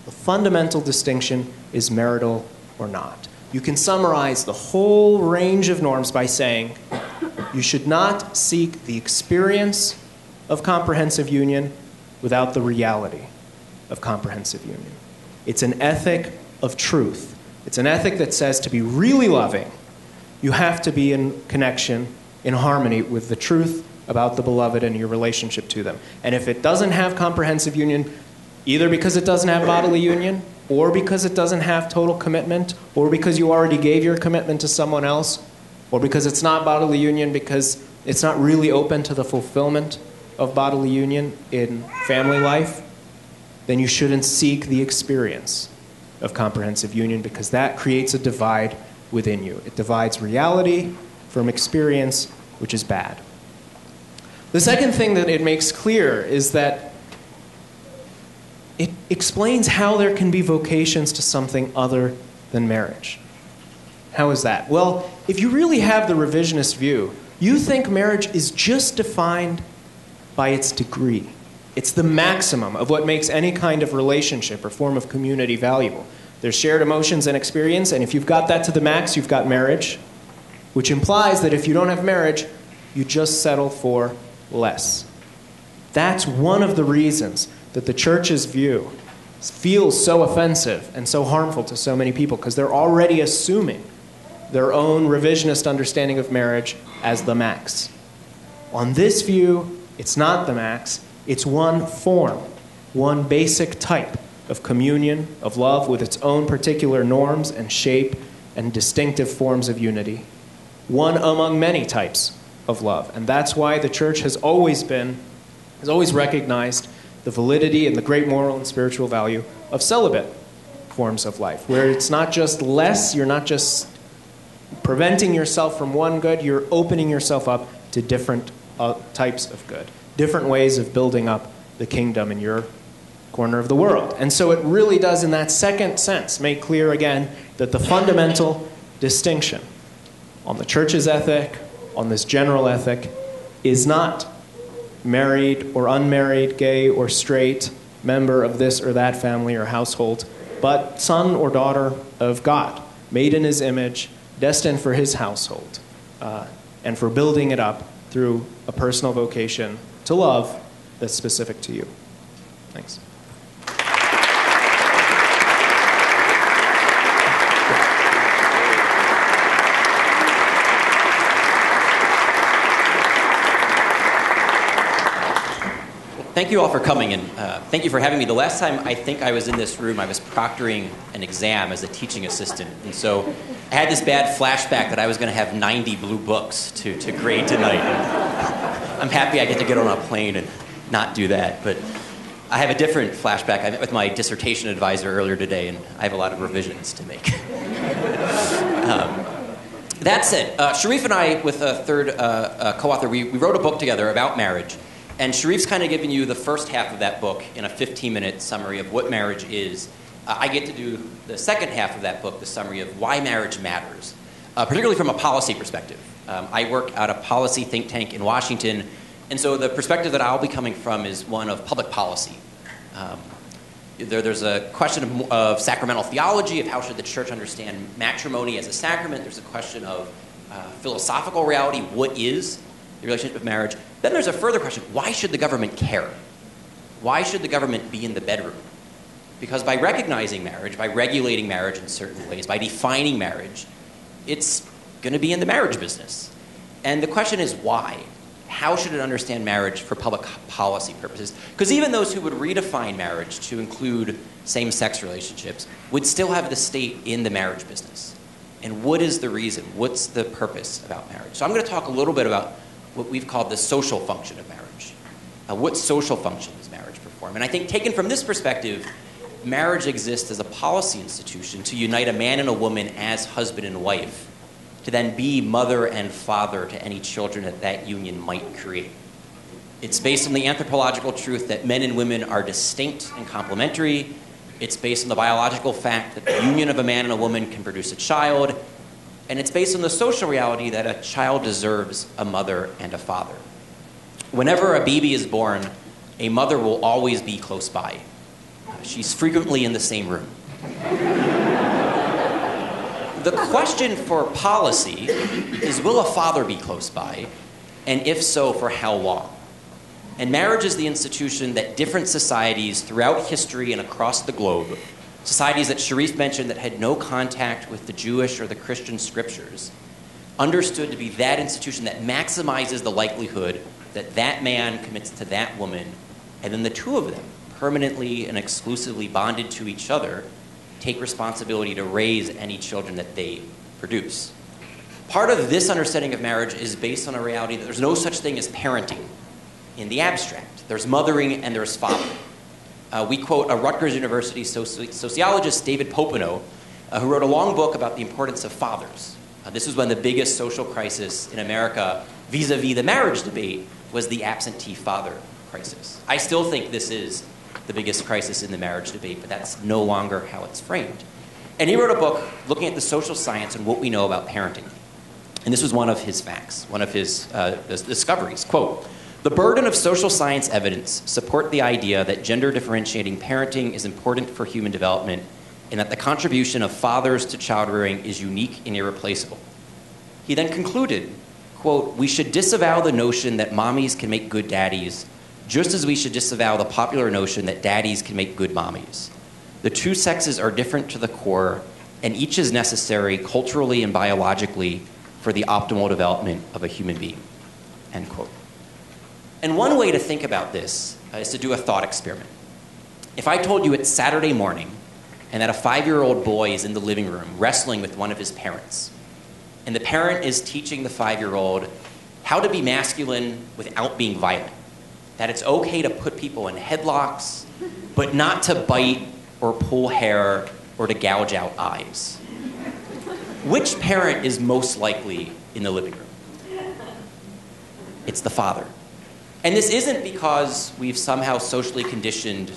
The fundamental distinction is marital or not. You can summarize the whole range of norms by saying you should not seek the experience of comprehensive union without the reality of comprehensive union. It's an ethic of truth. It's an ethic that says to be really loving, you have to be in connection, in harmony with the truth about the beloved and your relationship to them. And if it doesn't have comprehensive union, either because it doesn't have bodily union, or because it doesn't have total commitment, or because you already gave your commitment to someone else, or because it's not bodily union because it's not really open to the fulfillment of bodily union in family life, then you shouldn't seek the experience of comprehensive union because that creates a divide within you. It divides reality from experience, which is bad. The second thing that it makes clear is that it explains how there can be vocations to something other than marriage. How is that? Well, if you really have the revisionist view, you think marriage is just defined by its degree. It's the maximum of what makes any kind of relationship or form of community valuable. There's shared emotions and experience, and if you've got that to the max, you've got marriage, which implies that if you don't have marriage, you just settle for less. That's one of the reasons that the church's view feels so offensive and so harmful to so many people, because they're already assuming their own revisionist understanding of marriage as the max. On this view, it's not the max. It's one form, one basic type of communion, of love with its own particular norms and shape and distinctive forms of unity. One among many types of love. And that's why the church has always recognized the validity and the great moral and spiritual value of celibate forms of life, where it's not just less, you're not just preventing yourself from one good, you're opening yourself up to different types of good, different ways of building up the kingdom in your corner of the world. And so it really does, in that second sense, make clear again that the fundamental distinction on the church's ethic, on this general ethic, is not married or unmarried, gay or straight, member of this or that family or household, but son or daughter of God, made in his image, destined for his household, and for building it up through a personal vocation to love that's specific to you. Thanks. Thank you all for coming, and thank you for having me. The last time I think I was in this room, I was proctoring an exam as a teaching assistant. And so I had this bad flashback that I was going to have 90 blue books to grade tonight. I'm happy I get to get on a plane and not do that. But I have a different flashback. I met with my dissertation advisor earlier today, and I have a lot of revisions to make. That said, Sharif and I, with a third co-author, we wrote a book together about marriage. And Sharif's kind of given you the first half of that book in a 15-minute summary of what marriage is. I get to do the second half of that book, the summary of why marriage matters, particularly from a policy perspective. I work at a policy think tank in Washington, and so the perspective that I'll be coming from is one of public policy. There's a question of sacramental theology, of how should the church understand matrimony as a sacrament. There's a question of philosophical reality, what is the relationship of marriage. Then there's a further question, why should the government care? Why should the government be in the bedroom? Because by recognizing marriage, by regulating marriage in certain ways, by defining marriage, it's going to be in the marriage business. And the question is why? How should it understand marriage for public policy purposes? Because even those who would redefine marriage to include same-sex relationships would still have the state in the marriage business. And what is the reason? What's the purpose about marriage? So I'm going to talk a little bit about what we've called the social function of marriage. What social function does marriage perform? And I think taken from this perspective, marriage exists as a policy institution to unite a man and a woman as husband and wife, to then be mother and father to any children that that union might create. It's based on the anthropological truth that men and women are distinct and complementary. It's based on the biological fact that the union of a man and a woman can produce a child. And it's based on the social reality that a child deserves a mother and a father. Whenever a baby is born, a mother will always be close by. She's frequently in the same room. The question for policy is, will a father be close by? And if so, for how long? And marriage is the institution that different societies throughout history and across the globe, societies that Sharif mentioned that had no contact with the Jewish or the Christian scriptures, understood to be that institution that maximizes the likelihood that that man commits to that woman, and then the two of them, permanently and exclusively bonded to each other, take responsibility to raise any children that they produce. Part of this understanding of marriage is based on a reality that there's no such thing as parenting in the abstract. There's mothering and there's fathering. We quote a Rutgers University sociologist, David Popenoe, who wrote a long book about the importance of fathers. This was when the biggest social crisis in America vis-a-vis the marriage debate was the absentee father crisis. I still think this is the biggest crisis in the marriage debate, but that's no longer how it's framed. And he wrote a book looking at the social science and what we know about parenting. And this was one of his facts, one of his discoveries. Quote, The burden of social science evidence support the idea that gender differentiating parenting is important for human development and that the contribution of fathers to child rearing is unique and irreplaceable. He then concluded, quote, "We should disavow the notion that mommies can make good daddies, just as we should disavow the popular notion that daddies can make good mommies. The two sexes are different to the core, and each is necessary culturally and biologically for the optimal development of a human being," end quote. And one way to think about this is to do a thought experiment. If I told you it's Saturday morning and that a 5-year-old boy is in the living room wrestling with one of his parents, and the parent is teaching the 5-year-old how to be masculine without being violent, that it's okay to put people in headlocks, but not to bite or pull hair or to gouge out eyes. Which parent is most likely in the living room? It's the father. And this isn't because we've somehow socially conditioned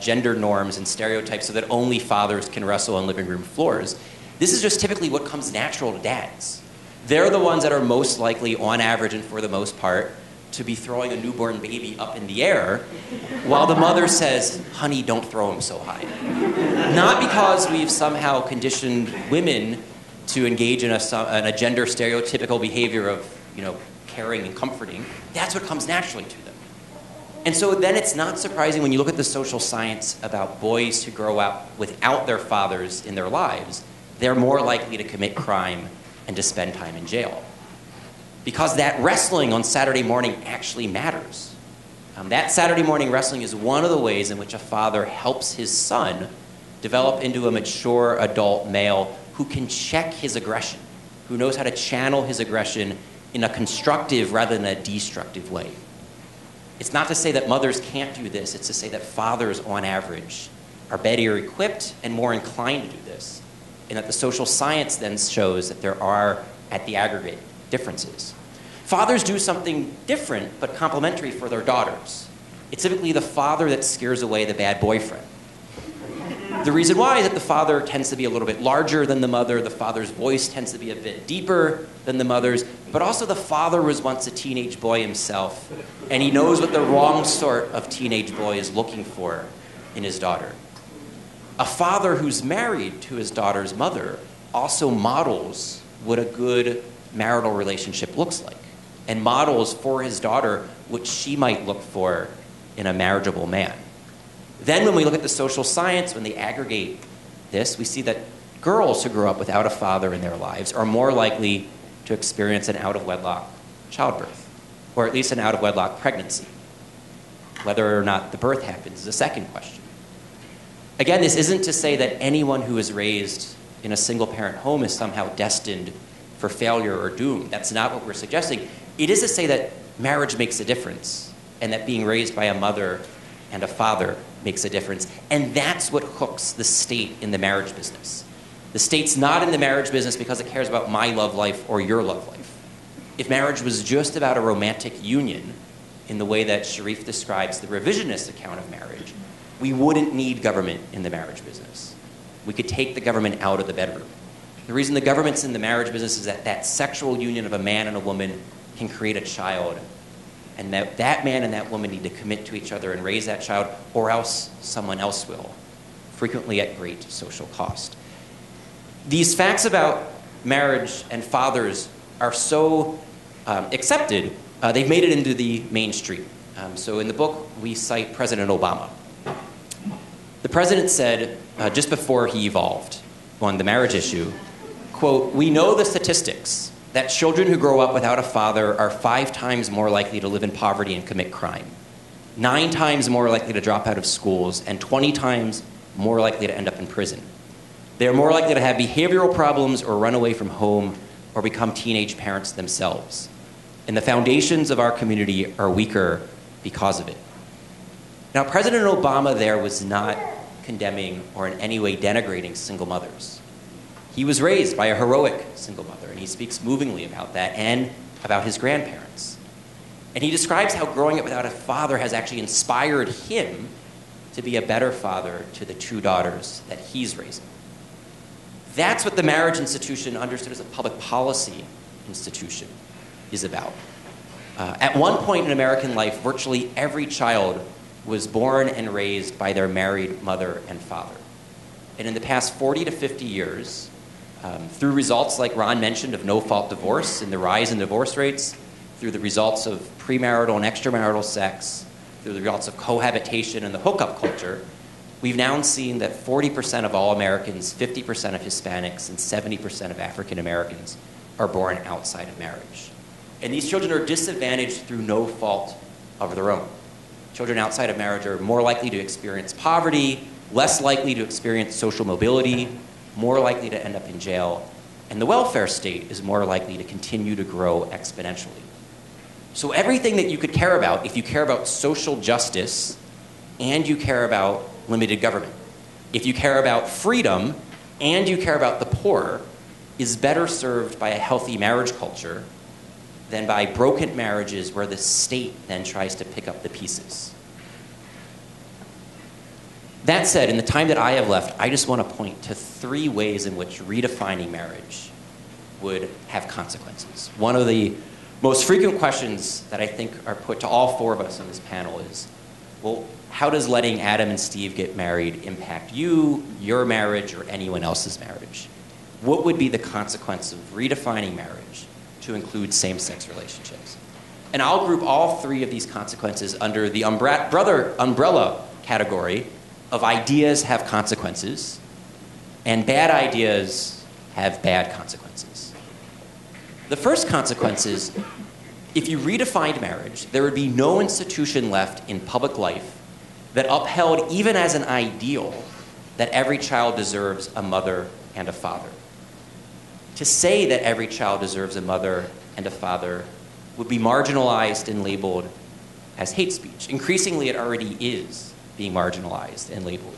gender norms and stereotypes so that only fathers can wrestle on living room floors. This is just typically what comes natural to dads. They're the ones that are most likely, on average and for the most part, to be throwing a newborn baby up in the air while the mother says, "Honey, don't throw him so high." Not because we've somehow conditioned women to engage in a gender stereotypical behavior of, caring and comforting. That's what comes naturally to them. And so then it's not surprising when you look at the social science about boys who grow up without their fathers in their lives, they're more likely to commit crime and to spend time in jail. Because that wrestling on Saturday morning actually matters. That Saturday morning wrestling is one of the ways in which a father helps his son develop into a mature adult male who can check his aggression, who knows how to channel his aggression in a constructive rather than a destructive way. It's not to say that mothers can't do this, it's to say that fathers, on average, are better equipped and more inclined to do this, and that the social science then shows that there are, at the aggregate, differences. Fathers do something different but complementary for their daughters. It's typically the father that scares away the bad boyfriend. The reason why is that the father tends to be a little bit larger than the mother, the father's voice tends to be a bit deeper than the mother's, but also the father was once a teenage boy himself, and he knows what the wrong sort of teenage boy is looking for in his daughter. A father who's married to his daughter's mother also models what a good marital relationship looks like, and models for his daughter what she might look for in a marriageable man. Then when we look at the social science, when they aggregate this, we see that girls who grow up without a father in their lives are more likely to experience an out-of-wedlock childbirth, or at least an out-of-wedlock pregnancy. Whether or not the birth happens is a second question. Again, this isn't to say that anyone who is raised in a single-parent home is somehow destined for failure or doom. That's not what we're suggesting. It is to say that marriage makes a difference, and that being raised by a mother and a father makes a difference. And that's what hooks the state in the marriage business. The state's not in the marriage business because it cares about my love life or your love life. If marriage was just about a romantic union, in the way that Sharif describes the revisionist account of marriage, we wouldn't need government in the marriage business. We could take the government out of the bedroom. The reason the government's in the marriage business is that that sexual union of a man and a woman can create a child, and that man and that woman need to commit to each other and raise that child, or else someone else will, frequently at great social cost. These facts about marriage and fathers are so accepted, they've made it into the mainstream. So in the book, we cite President Obama. The president said, just before he evolved on the marriage issue, quote, "We know the statistics that children who grow up without a father are 5 times more likely to live in poverty and commit crime, 9 times more likely to drop out of schools, and 20 times more likely to end up in prison. They are more likely to have behavioral problems or run away from home or become teenage parents themselves. And the foundations of our community are weaker because of it." Now, President Obama there was not condemning or in any way denigrating single mothers. He was raised by a heroic single mother, and he speaks movingly about that and about his grandparents. And he describes how growing up without a father has actually inspired him to be a better father to the 2 daughters that he's raising. That's what the marriage institution, understood as a public policy institution, is about. At one point in American life, virtually every child was born and raised by their married mother and father. And in the past 40 to 50 years, through results like Ron mentioned of no-fault divorce and the rise in divorce rates, through the results of premarital and extramarital sex, through the results of cohabitation and the hookup culture, we've now seen that 40% of all Americans, 50% of Hispanics, and 70% of African Americans are born outside of marriage. And these children are disadvantaged through no fault of their own. Children outside of marriage are more likely to experience poverty, less likely to experience social mobility, more likely to end up in jail, and the welfare state is more likely to continue to grow exponentially. So everything that you could care about, if you care about social justice and you care about limited government, if you care about freedom and you care about the poor, is better served by a healthy marriage culture than by broken marriages where the state then tries to pick up the pieces. That said, in the time that I have left, I just want to point to 3 ways in which redefining marriage would have consequences. One of the most frequent questions that I think are put to all 4 of us on this panel is, well, how does letting Adam and Steve get married impact you, your marriage, or anyone else's marriage? What would be the consequence of redefining marriage to include same-sex relationships? And I'll group all 3 of these consequences under the umbrella category of ideas have consequences, and bad ideas have bad consequences. The first consequence is, if you redefined marriage, there would be no institution left in public life that upheld, even as an ideal, that every child deserves a mother and a father. To say that every child deserves a mother and a father would be marginalized and labeled as hate speech. Increasingly, it already is being marginalized and labeled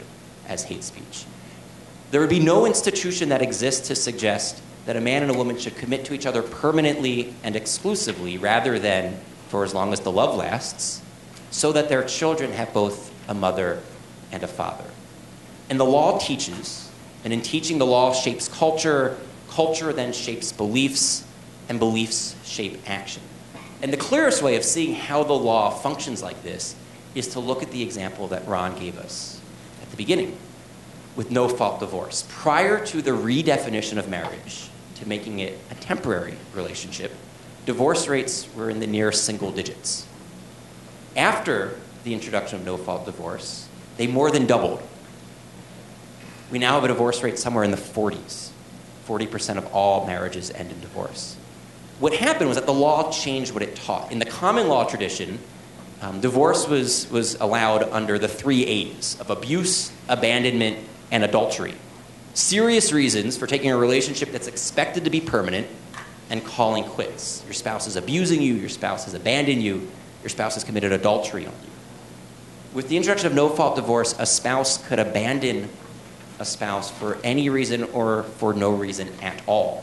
as hate speech. There would be no institution that exists to suggest that a man and a woman should commit to each other permanently and exclusively rather than for as long as the love lasts, so that their children have both a mother and a father. And the law teaches, and in teaching the law shapes culture, culture then shapes beliefs, and beliefs shape action. And the clearest way of seeing how the law functions like this is to look at the example that Ron gave us at the beginning with no-fault divorce. Prior to the redefinition of marriage, to making it a temporary relationship, divorce rates were in the near single digits. After the introduction of no-fault divorce, they more than doubled. We now have a divorce rate somewhere in the 40s. 40% of all marriages end in divorce. What happened was that the law changed what it taught. In the common law tradition, divorce was allowed under the 3 A's of abuse, abandonment, and adultery. Serious reasons for taking a relationship that's expected to be permanent and calling quits. Your spouse is abusing you, your spouse has abandoned you, your spouse has committed adultery on you. With the introduction of no-fault divorce, a spouse could abandon a spouse for any reason or for no reason at all.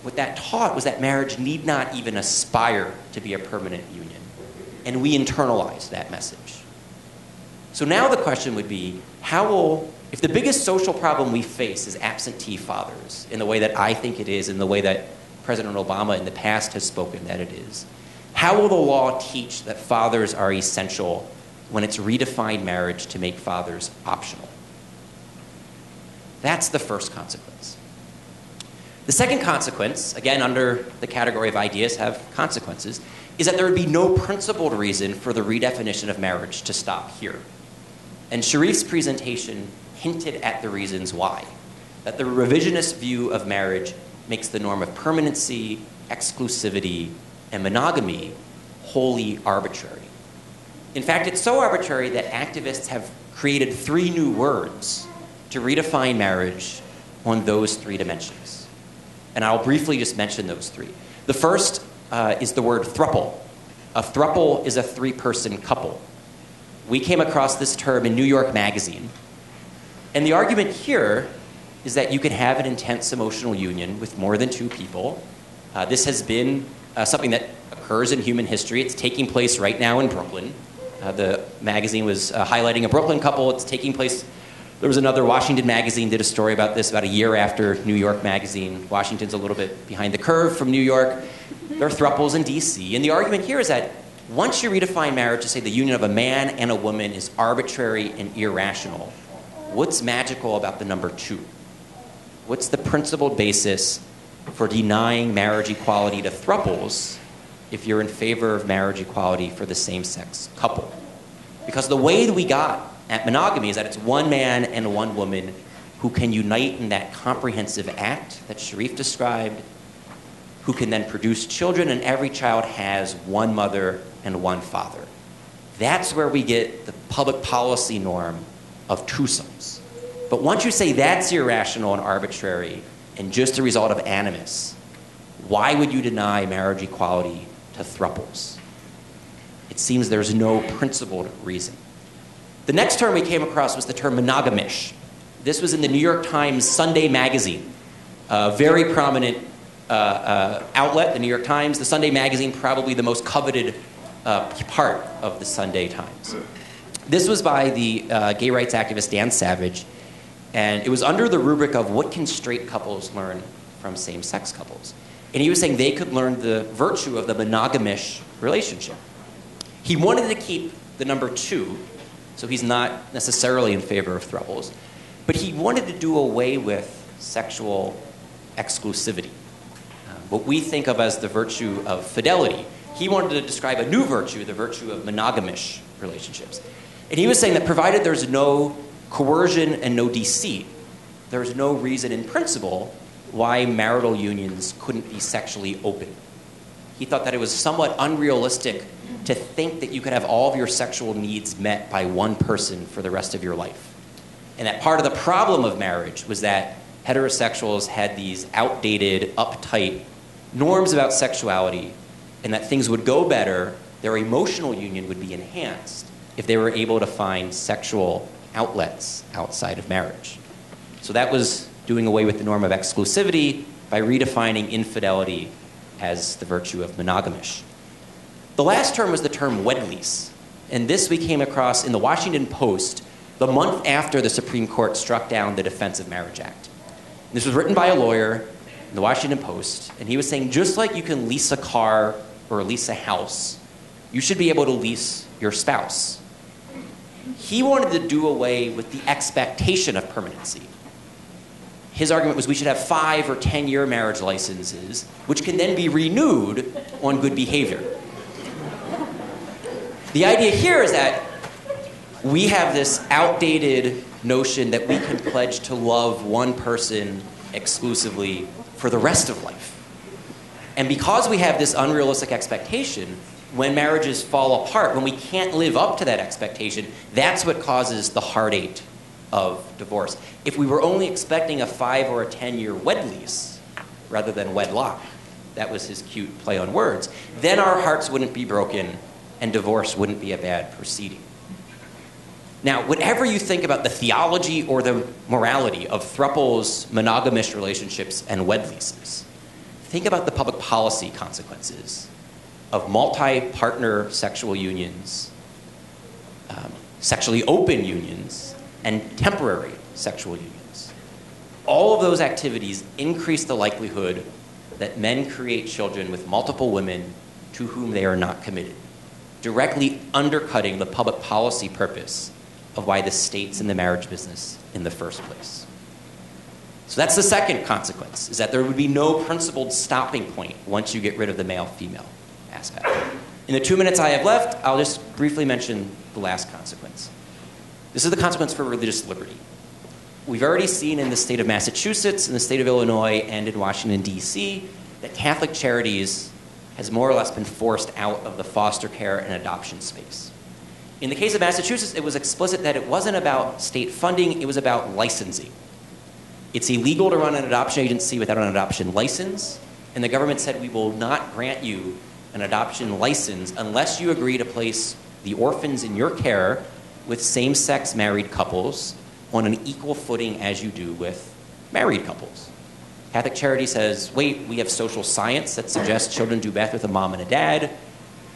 What that taught was that marriage need not even aspire to be a permanent union. And we internalized that message. So now the question would be, if the biggest social problem we face is absentee fathers, in the way that I think it is, in the way that President Obama in the past has spoken that it is, how will the law teach that fathers are essential when it's redefined marriage to make fathers optional? That's the first consequence. The second consequence, again under the category of ideas have consequences, is that there would be no principled reason for the redefinition of marriage to stop here. And Sharif's presentation hinted at the reasons why. That the revisionist view of marriage makes the norm of permanency, exclusivity, and monogamy wholly arbitrary. In fact, it's so arbitrary that activists have created 3 new words to redefine marriage on those 3 dimensions. And I'll briefly just mention those 3. The first is the word throuple. A throuple is a 3-person couple. We came across this term in New York Magazine. And the argument here is that you can have an intense emotional union with more than 2 people. This has been something that occurs in human history. It's taking place right now in Brooklyn. The magazine was highlighting a Brooklyn couple. It's taking place. There was another Washington Magazine did a story about this about a year after New York Magazine. Washington's a little bit behind the curve from New York. There are thruples in D.C. And the argument here is that once you redefine marriage to say the union of a man and a woman is arbitrary and irrational, what's magical about the number 2? What's the principled basis for denying marriage equality to thruples if you're in favor of marriage equality for the same-sex couple? Because the way that we got at monogamy is that it's one man and one woman who can unite in that comprehensive act that Sharif described, who can then produce children, and every child has one mother and one father. That's where we get the public policy norm of twosomes. But once you say that's irrational and arbitrary and just a result of animus, why would you deny marriage equality to thruples? It seems there's no principled reason. The next term we came across was the term monogamish. This was in the New York Times Sunday magazine, a very prominent outlet, the New York Times. The Sunday magazine, probably the most coveted part of the Sunday Times. This was by the gay rights activist Dan Savage, and it was under the rubric of what can straight couples learn from same-sex couples. And he was saying they could learn the virtue of the monogamish relationship. He wanted to keep the number 2, so he's not necessarily in favor of thruples, but he wanted to do away with sexual exclusivity, what we think of as the virtue of fidelity. He wanted to describe a new virtue, the virtue of monogamish relationships. And he was saying that provided there's no coercion and no deceit, there's no reason in principle why marital unions couldn't be sexually open. He thought that it was somewhat unrealistic to think that you could have all of your sexual needs met by one person for the rest of your life. And that part of the problem of marriage was that heterosexuals had these outdated, uptight norms about sexuality, and that things would go better, their emotional union would be enhanced if they were able to find sexual outlets outside of marriage. So that was doing away with the norm of exclusivity by redefining infidelity as the virtue of monogamish. The last term was the term wed lease, and this we came across in the Washington Post the month after the Supreme Court struck down the Defense of Marriage Act. This was written by a lawyer in the Washington Post, and he was saying just like you can lease a car or lease a house, you should be able to lease your spouse. He wanted to do away with the expectation of permanency. His argument was we should have 5 or 10-year marriage licenses, which can then be renewed on good behavior. The idea here is that we have this outdated notion that we can pledge to love one person exclusively for the rest of life. And because we have this unrealistic expectation, when marriages fall apart, when we can't live up to that expectation, that's what causes the heartache of divorce. If we were only expecting a 5 or a 10-year wed lease rather than wedlock, that was his cute play on words, then our hearts wouldn't be broken and divorce wouldn't be a bad proceeding. Now, whatever you think about the theology or the morality of thruples, monogamish relationships, and wed leases, think about the public policy consequences of multi-partner sexual unions, sexually open unions, and temporary sexual unions. All of those activities increase the likelihood that men create children with multiple women to whom they are not committed, directly undercutting the public policy purpose of why the state's in the marriage business in the first place. So that's the second consequence, is that there would be no principled stopping point once you get rid of the male-female aspect. In the 2 minutes I have left, I'll just briefly mention the last consequence. This is the consequence for religious liberty. We've already seen in the state of Massachusetts, in the state of Illinois, and in Washington, D.C., that Catholic Charities has more or less been forced out of the foster care and adoption space. In the case of Massachusetts, it was explicit that it wasn't about state funding, it was about licensing. It's illegal to run an adoption agency without an adoption license, and the government said we will not grant you an adoption license unless you agree to place the orphans in your care with same-sex married couples on an equal footing as you do with married couples. Catholic Charities says, wait, we have social science that suggests children do best with a mom and a dad.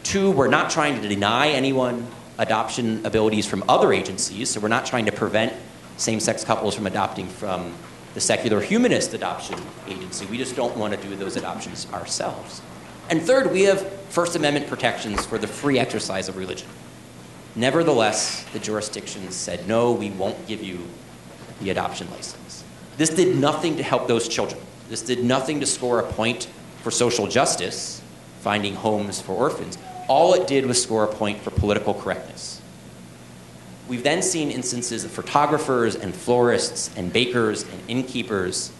2, we're not trying to deny anyone adoption abilities from other agencies, so we're not trying to prevent same-sex couples from adopting from the secular humanist adoption agency. We just don't want to do those adoptions ourselves. And third, we have First Amendment protections for the free exercise of religion. Nevertheless, the jurisdictions said, no, we won't give you the adoption license. This did nothing to help those children. This did nothing to score a point for social justice, finding homes for orphans. All it did was score a point for political correctness. We've then seen instances of photographers and florists and bakers and innkeepers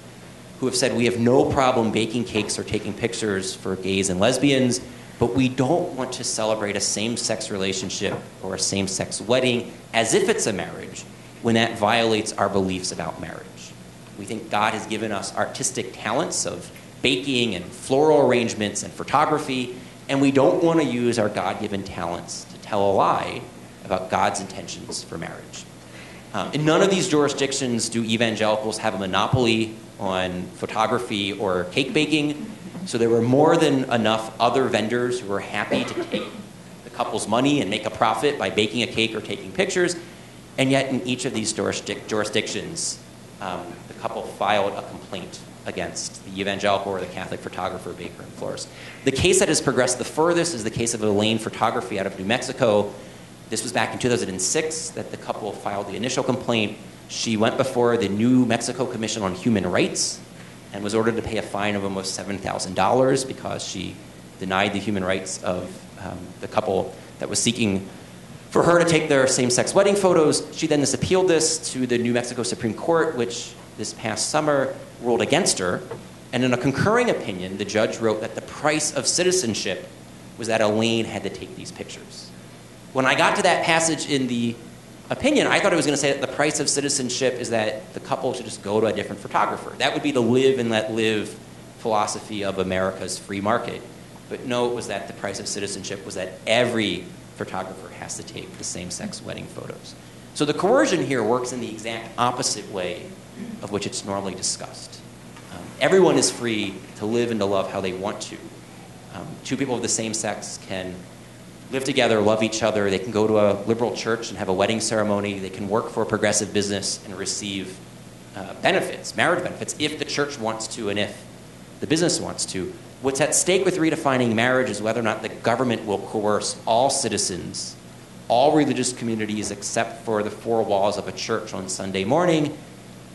who have said, we have no problem baking cakes or taking pictures for gays and lesbians, but we don't want to celebrate a same-sex relationship or a same-sex wedding as if it's a marriage when that violates our beliefs about marriage. We think God has given us artistic talents of baking and floral arrangements and photography, and we don't want to use our God-given talents to tell a lie about God's intentions for marriage. In none of these jurisdictions do evangelicals have a monopoly on photography or cake baking, so there were more than enough other vendors who were happy to take the couple's money and make a profit by baking a cake or taking pictures, and yet in each of these jurisdictions, the couple filed a complaint against the evangelical or the Catholic photographer, baker, and florist. The case that has progressed the furthest is the case of Elaine Photography out of New Mexico. This was back in 2006 that the couple filed the initial complaint. She went before the New Mexico Commission on Human Rights and was ordered to pay a fine of almost $7,000 because she denied the human rights of the couple that was seeking for her to take their same-sex wedding photos. She then appealed this to the New Mexico Supreme Court, which this past summer ruled against her. And in a concurring opinion, the judge wrote that the price of citizenship was that Elaine had to take these pictures. When I got to that passage in the opinion, I thought it was going to say that the price of citizenship is that the couple should just go to a different photographer. That would be the live and let live philosophy of America's free market. But no, it was that the price of citizenship was that every photographer has to take the same-sex wedding photos. So the coercion here works in the exact opposite way of which it's normally discussed. Everyone is free to live and to love how they want to. Two people of the same sex can live together, love each other. They can go to a liberal church and have a wedding ceremony. They can work for a progressive business and receive benefits, marriage benefits, if the church wants to and if the business wants to. What's at stake with redefining marriage is whether or not the government will coerce all citizens, all religious communities except for the four walls of a church on Sunday morning,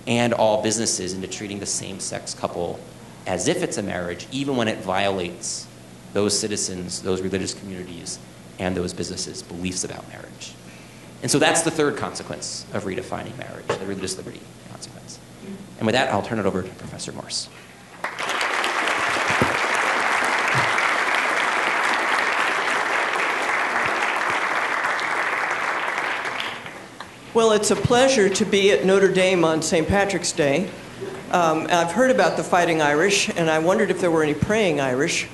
and all businesses into treating the same-sex couple as if it's a marriage, even when it violates those citizens, those religious communities, and those businesses' beliefs about marriage. And so that's the third consequence of redefining marriage, the religious liberty consequence. And with that, I'll turn it over to Professor Morse. Well, it's a pleasure to be at Notre Dame on St. Patrick's Day. I've heard about the Fighting Irish, and I wondered if there were any praying Irish.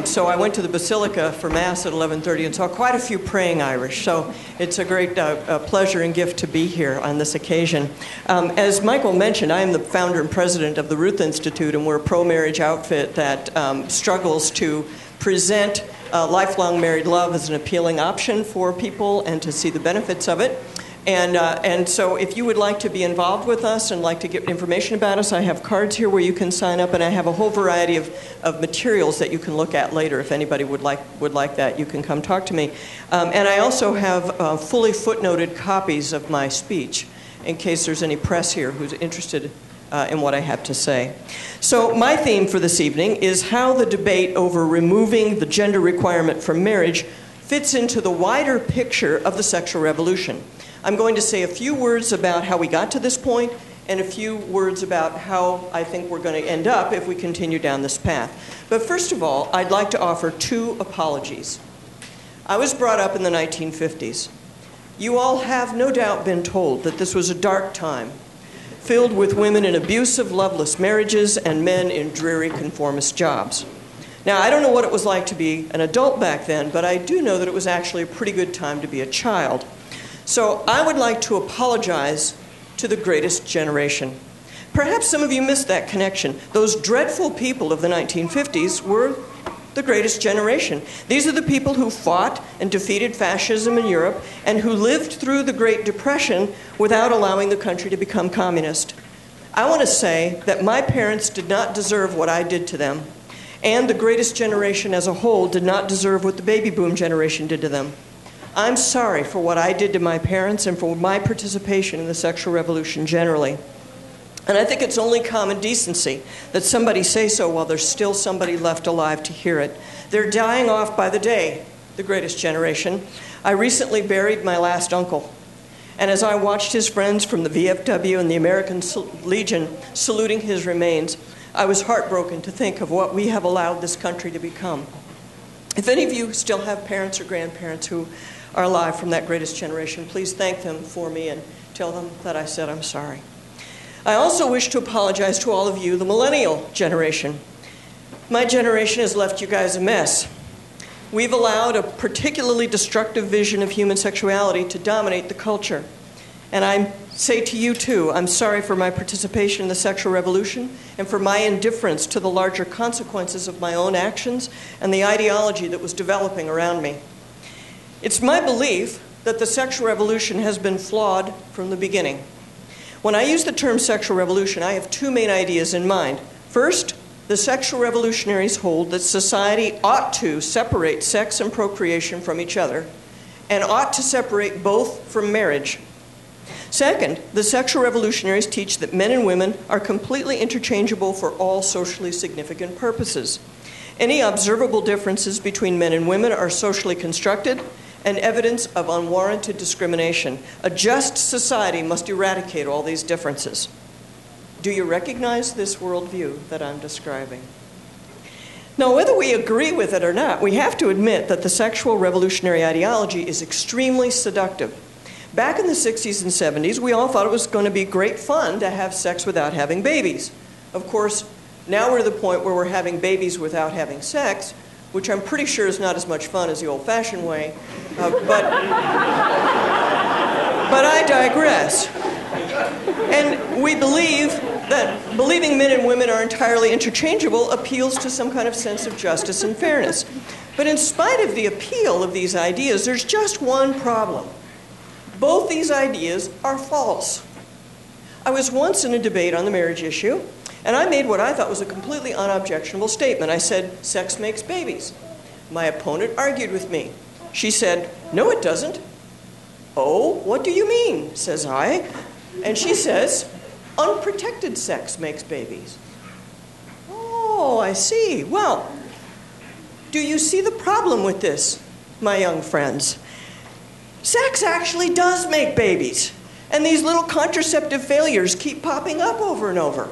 So I went to the Basilica for Mass at 11:30 and saw quite a few praying Irish. So it's a great pleasure and gift to be here on this occasion. As Michael mentioned, I am the founder and president of the Ruth Institute, and we're a pro-marriage outfit that struggles to present lifelong married love as an appealing option for people and to see the benefits of it. And so if you would like to be involved with us and like to get information about us, I have cards here where you can sign up, and I have a whole variety of materials that you can look at later. If anybody would like that, you can come talk to me. And I also have fully footnoted copies of my speech in case there's any press here who's interested in what I have to say. So my theme for this evening is how the debate over removing the gender requirement from marriage fits into the wider picture of the sexual revolution. I'm going to say a few words about how we got to this point and a few words about how I think we're going to end up if we continue down this path. But first of all, I'd like to offer two apologies. I was brought up in the 1950s. You all have no doubt been told that this was a dark time, filled with women in abusive, loveless marriages and men in dreary conformist jobs. Now, I don't know what it was like to be an adult back then, but I do know that it was actually a pretty good time to be a child. So I would like to apologize to the greatest generation. Perhaps some of you missed that connection. Those dreadful people of the 1950s were the greatest generation. These are the people who fought and defeated fascism in Europe and who lived through the Great Depression without allowing the country to become communist. I want to say that my parents did not deserve what I did to them, and the greatest generation as a whole did not deserve what the baby boom generation did to them. I'm sorry for what I did to my parents and for my participation in the sexual revolution generally. And I think it's only common decency that somebody say so while there's still somebody left alive to hear it. They're dying off by the day, the greatest generation. I recently buried my last uncle. And as I watched his friends from the VFW and the American Legion saluting his remains, I was heartbroken to think of what we have allowed this country to become. If any of you still have parents or grandparents who are alive from that greatest generation, please thank them for me and tell them that I said I'm sorry. I also wish to apologize to all of you, the millennial generation. My generation has left you guys a mess. We've allowed a particularly destructive vision of human sexuality to dominate the culture. And I say to you too, I'm sorry for my participation in the sexual revolution and for my indifference to the larger consequences of my own actions and the ideology that was developing around me. It's my belief that the sexual revolution has been flawed from the beginning. When I use the term sexual revolution, I have two main ideas in mind. First, the sexual revolutionaries hold that society ought to separate sex and procreation from each other and ought to separate both from marriage. Second, the sexual revolutionaries teach that men and women are completely interchangeable for all socially significant purposes. Any observable differences between men and women are socially constructed and evidence of unwarranted discrimination. A just society must eradicate all these differences. Do you recognize this worldview that I'm describing? Now, whether we agree with it or not, we have to admit that the sexual revolutionary ideology is extremely seductive. Back in the 60s and 70s, we all thought it was going to be great fun to have sex without having babies. Of course, now we're at the point where we're having babies without having sex, which I'm pretty sure is not as much fun as the old-fashioned way, but I digress. And we believe that believing men and women are entirely interchangeable appeals to some kind of sense of justice and fairness. But in spite of the appeal of these ideas, there's just one problem. Both these ideas are false. I was once in a debate on the marriage issue, and I made what I thought was a completely unobjectionable statement. I said, sex makes babies. My opponent argued with me. She said, no, it doesn't. Oh, what do you mean, says I. And she says, unprotected sex makes babies. Oh, I see. Well, do you see the problem with this, my young friends? Sex actually does make babies. And these little contraceptive failures keep popping up over and over.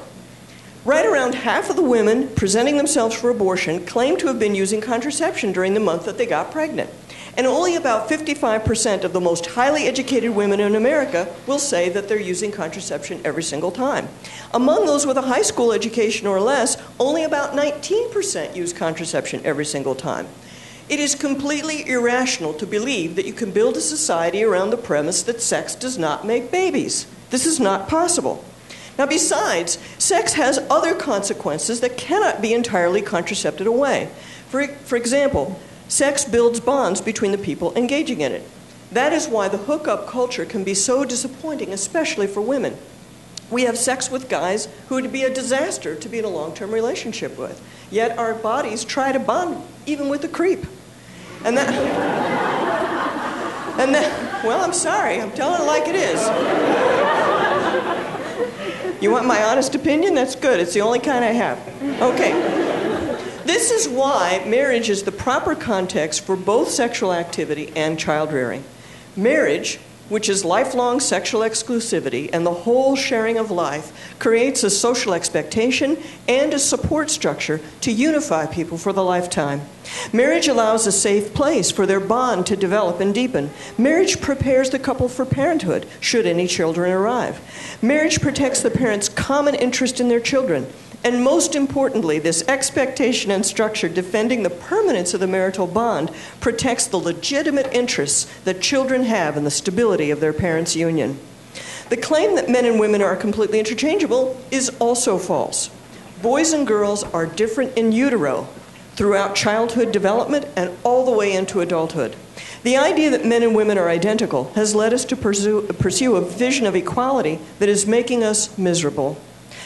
Right around half of the women presenting themselves for abortion claim to have been using contraception during the month that they got pregnant. And only about 55% of the most highly educated women in America will say that they're using contraception every single time. Among those with a high school education or less, only about 19% use contraception every single time. It is completely irrational to believe that you can build a society around the premise that sex does not make babies. This is not possible. Now, besides, sex has other consequences that cannot be entirely contracepted away. For example, sex builds bonds between the people engaging in it. That is why the hookup culture can be so disappointing, especially for women. We have sex with guys who would be a disaster to be in a long-term relationship with. Yet our bodies try to bond even with the creep. And that, well, I'm sorry, I'm telling it like it is. You want my honest opinion? That's good. It's the only kind I have. Okay. This is why marriage is the proper context for both sexual activity and child rearing. Marriage, which is lifelong sexual exclusivity and the whole sharing of life, creates a social expectation and a support structure to unify people for the lifetime. Marriage allows a safe place for their bond to develop and deepen. Marriage prepares the couple for parenthood, should any children arrive. Marriage protects the parents' common interest in their children. And most importantly, this expectation and structure defending the permanence of the marital bond protects the legitimate interests that children have in the stability of their parents' union. The claim that men and women are completely interchangeable is also false. Boys and girls are different in utero, throughout childhood development and all the way into adulthood. The idea that men and women are identical has led us to pursue a vision of equality that is making us miserable.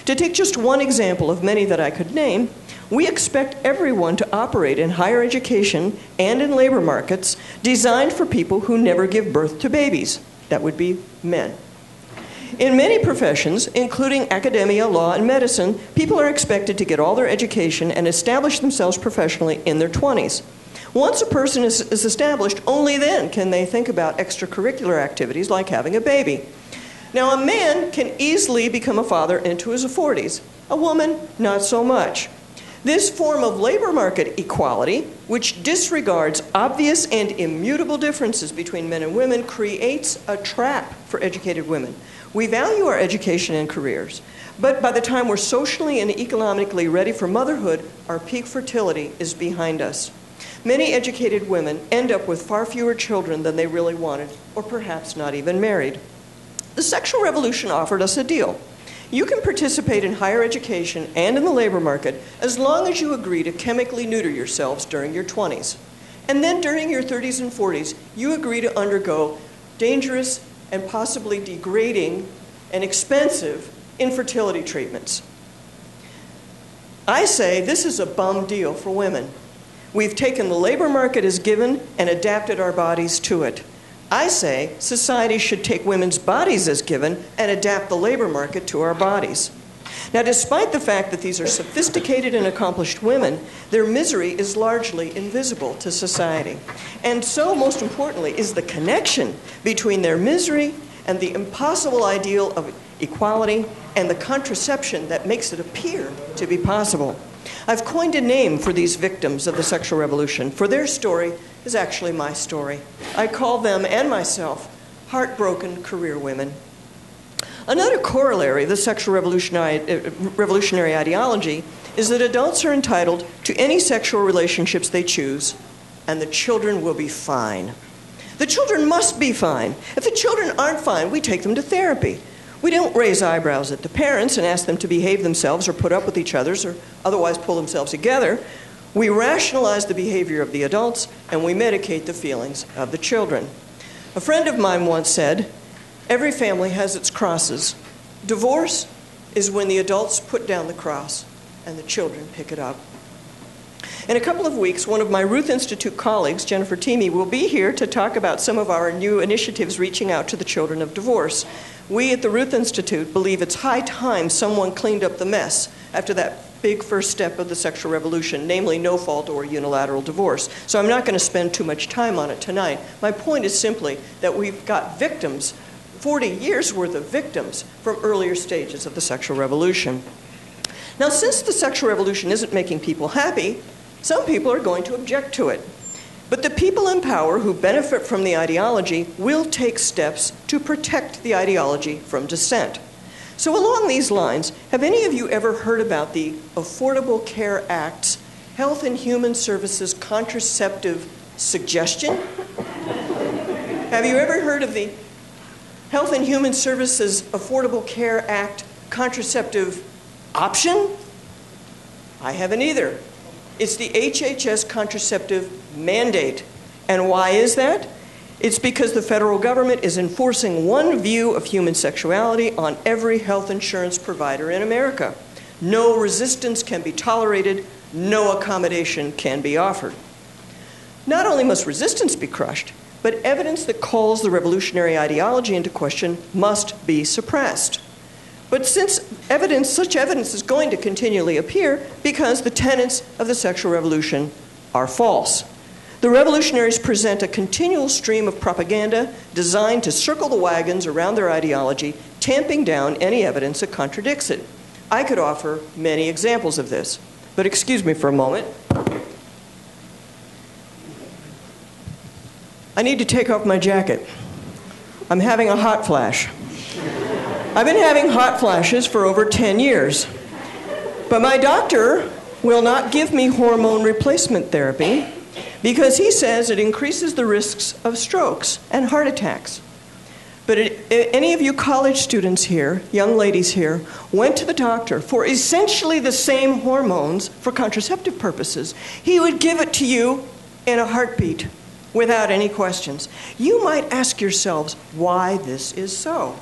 To take just one example of many that I could name, We expect everyone to operate in higher education and in labor markets designed for people who never give birth to babies. That would be men. In many professions, including academia, law, and medicine, people are expected to get all their education and establish themselves professionally in their 20s. Once a person is established, only then can they think about extracurricular activities like having a baby. Now, a man can easily become a father into his 40s. A woman, not so much. This form of labor market equality, which disregards obvious and immutable differences between men and women, creates a trap for educated women. We value our education and careers, but by the time we're socially and economically ready for motherhood, our peak fertility is behind us. Many educated women end up with far fewer children than they really wanted, or perhaps not even married. The sexual revolution offered us a deal. You can participate in higher education and in the labor market as long as you agree to chemically neuter yourselves during your 20s. And then during your 30s and 40s, you agree to undergo dangerous and possibly degrading and expensive infertility treatments. I say this is a bum deal for women. We've taken the labor market as given and adapted our bodies to it. I say society should take women's bodies as given and adapt the labor market to our bodies. Now, despite the fact that these are sophisticated and accomplished women, their misery is largely invisible to society. And so, most importantly, is the connection between their misery and the impossible ideal of equality and the contraception that makes it appear to be possible. I've coined a name for these victims of the sexual revolution, for their story is actually my story. I call them and myself heartbroken career women. Another corollary of the sexual revolutionary ideology is that adults are entitled to any sexual relationships they choose, and the children will be fine. The children must be fine. If the children aren't fine, we take them to therapy. We don't raise eyebrows at the parents and ask them to behave themselves or put up with each other's or otherwise pull themselves together. We rationalize the behavior of the adults and we medicate the feelings of the children. A friend of mine once said, "Every family has its crosses. Divorce is when the adults put down the cross and the children pick it up." In a couple of weeks, one of my Ruth Institute colleagues, Jennifer Teamy, will be here to talk about some of our new initiatives reaching out to the children of divorce. We at the Ruth Institute believe it's high time someone cleaned up the mess after that big first step of the sexual revolution, namely no-fault or unilateral divorce. So I'm not going to spend too much time on it tonight. My point is simply that we've got victims, 40 years worth of victims from earlier stages of the sexual revolution. Now, since the sexual revolution isn't making people happy, some people are going to object to it. But the people in power who benefit from the ideology will take steps to protect the ideology from dissent. So along these lines, have any of you ever heard about the Affordable Care Act's Health and Human Services Contraceptive Suggestion? Have you ever heard of the Health and Human Services Affordable Care Act contraceptive option? I haven't either. It's the HHS contraceptive mandate. And why is that? It's because the federal government is enforcing one view of human sexuality on every health insurance provider in America. No resistance can be tolerated, no accommodation can be offered. Not only must resistance be crushed, but evidence that calls the revolutionary ideology into question must be suppressed. But since such evidence is going to continually appear because the tenets of the sexual revolution are false. The revolutionaries present a continual stream of propaganda designed to circle the wagons around their ideology, tamping down any evidence that contradicts it. I could offer many examples of this, but excuse me for a moment. I need to take off my jacket. I'm having a hot flash. I've been having hot flashes for over 10 years, but my doctor will not give me hormone replacement therapy because he says it increases the risks of strokes and heart attacks. But any of you college students here, young ladies here, went to the doctor for essentially the same hormones for contraceptive purposes, he would give it to you in a heartbeat without any questions. You might ask yourselves why this is so.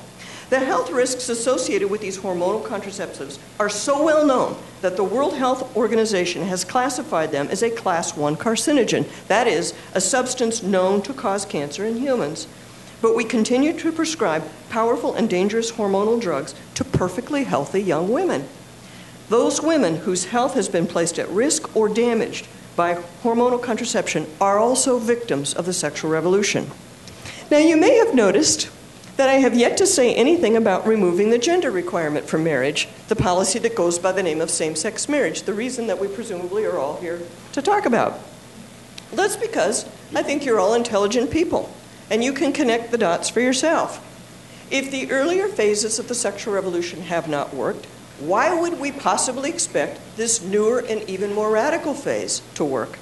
The health risks associated with these hormonal contraceptives are so well known that the World Health Organization has classified them as a class 1 carcinogen. That is, a substance known to cause cancer in humans. But we continue to prescribe powerful and dangerous hormonal drugs to perfectly healthy young women. Those women whose health has been placed at risk or damaged by hormonal contraception are also victims of the sexual revolution. Now, you may have noticed that I have yet to say anything about removing the gender requirement for marriage, the policy that goes by the name of same-sex marriage, the reason that we presumably are all here to talk about. That's because I think you're all intelligent people, and you can connect the dots for yourself. If the earlier phases of the sexual revolution have not worked, why would we possibly expect this newer and even more radical phase to work?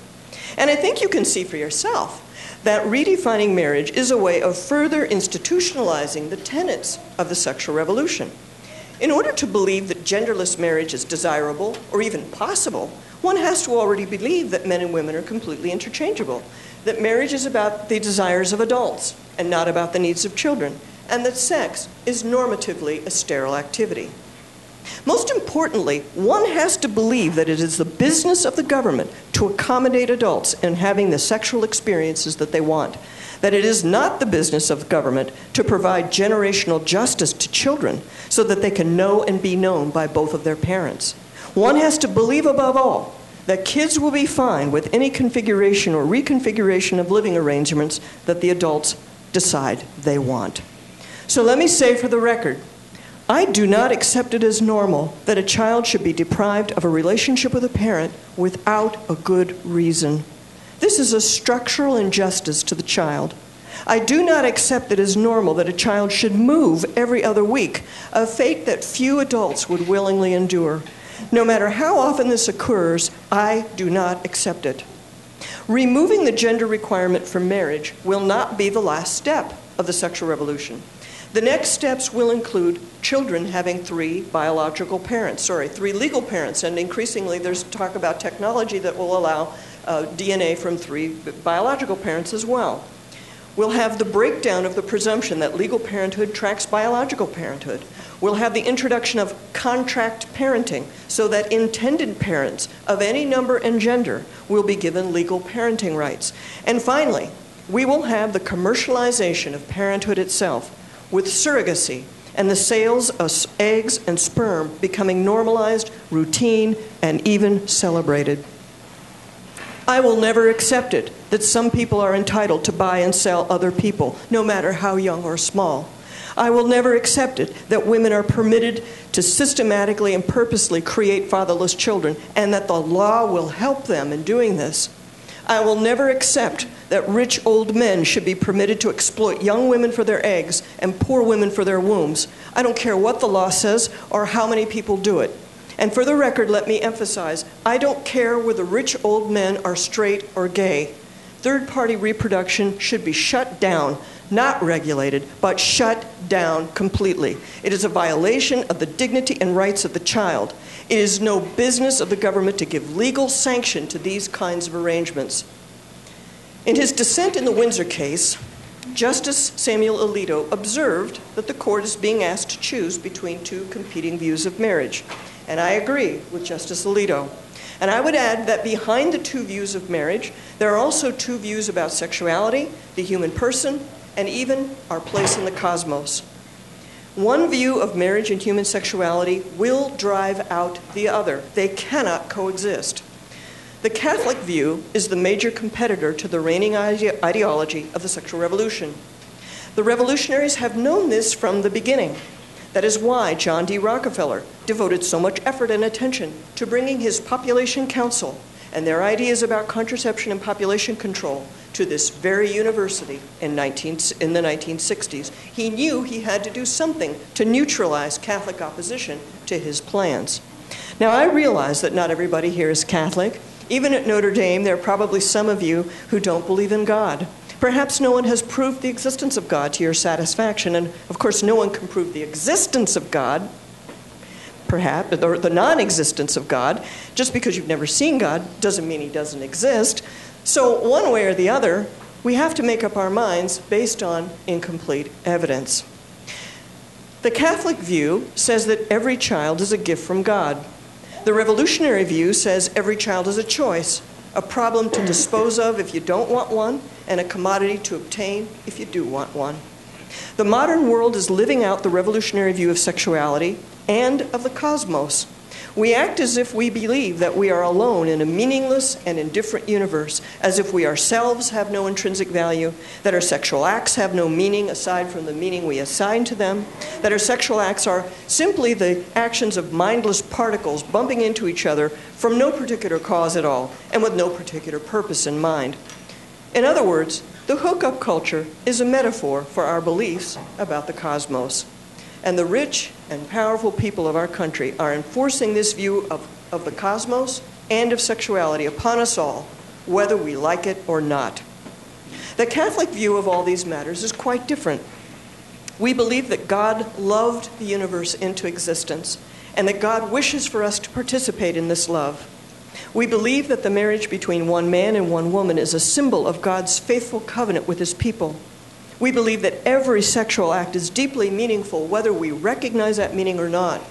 And I think you can see for yourself that redefining marriage is a way of further institutionalizing the tenets of the sexual revolution. In order to believe that genderless marriage is desirable or even possible, one has to already believe that men and women are completely interchangeable, that marriage is about the desires of adults and not about the needs of children, and that sex is normatively a sterile activity. Most importantly, one has to believe that it is the business of the government to accommodate adults in having the sexual experiences that they want, that it is not the business of the government to provide generational justice to children so that they can know and be known by both of their parents. One has to believe above all that kids will be fine with any configuration or reconfiguration of living arrangements that the adults decide they want. So let me say for the record, I do not accept it as normal that a child should be deprived of a relationship with a parent without a good reason. This is a structural injustice to the child. I do not accept it as normal that a child should move every other week, a fate that few adults would willingly endure. No matter how often this occurs, I do not accept it. Removing the gender requirement for marriage will not be the last step of the sexual revolution. The next steps will include children having three legal parents, and increasingly there's talk about technology that will allow DNA from three biological parents as well. We'll have the breakdown of the presumption that legal parenthood tracks biological parenthood. We'll have the introduction of contract parenting so that intended parents of any number and gender will be given legal parenting rights. And finally, we will have the commercialization of parenthood itself with surrogacy and the sales of eggs and sperm becoming normalized, routine, and even celebrated. I will never accept it that some people are entitled to buy and sell other people, no matter how young or small. I will never accept it that women are permitted to systematically and purposely create fatherless children, and that the law will help them in doing this. I will never accept that rich old men should be permitted to exploit young women for their eggs and poor women for their wombs. I don't care what the law says or how many people do it. And for the record, let me emphasize, I don't care whether rich old men are straight or gay. Third-party reproduction should be shut down, not regulated, but shut down completely. It is a violation of the dignity and rights of the child. It is no business of the government to give legal sanction to these kinds of arrangements. In his dissent in the Windsor case, Justice Samuel Alito observed that the court is being asked to choose between two competing views of marriage. And I agree with Justice Alito. And I would add that behind the two views of marriage, there are also two views about sexuality, the human person, and even our place in the cosmos. One view of marriage and human sexuality will drive out the other. They cannot coexist. The Catholic view is the major competitor to the reigning ideology of the sexual revolution. The revolutionaries have known this from the beginning. That is why John D. Rockefeller devoted so much effort and attention to bringing his population council and their ideas about contraception and population control to this very university in the 1960s. He knew he had to do something to neutralize Catholic opposition to his plans. Now, I realize that not everybody here is Catholic. Even at Notre Dame, there are probably some of you who don't believe in God. Perhaps no one has proved the existence of God to your satisfaction, and of course no one can prove the existence of God, perhaps, or the non-existence of God. Just because you've never seen God doesn't mean he doesn't exist. So one way or the other, we have to make up our minds based on incomplete evidence. The Catholic view says that every child is a gift from God. The revolutionary view says every child is a choice, a problem to dispose of if you don't want one, and a commodity to obtain if you do want one. The modern world is living out the revolutionary view of sexuality and of the cosmos. We act as if we believe that we are alone in a meaningless and indifferent universe, as if we ourselves have no intrinsic value, that our sexual acts have no meaning aside from the meaning we assign to them, that our sexual acts are simply the actions of mindless particles bumping into each other from no particular cause at all and with no particular purpose in mind. In other words, the hookup culture is a metaphor for our beliefs about the cosmos. And the rich and powerful people of our country are enforcing this view of the cosmos and of sexuality upon us all, whether we like it or not. The Catholic view of all these matters is quite different. We believe that God loved the universe into existence and that God wishes for us to participate in this love. We believe that the marriage between one man and one woman is a symbol of God's faithful covenant with his people. We believe that every sexual act is deeply meaningful, whether we recognize that meaning or not.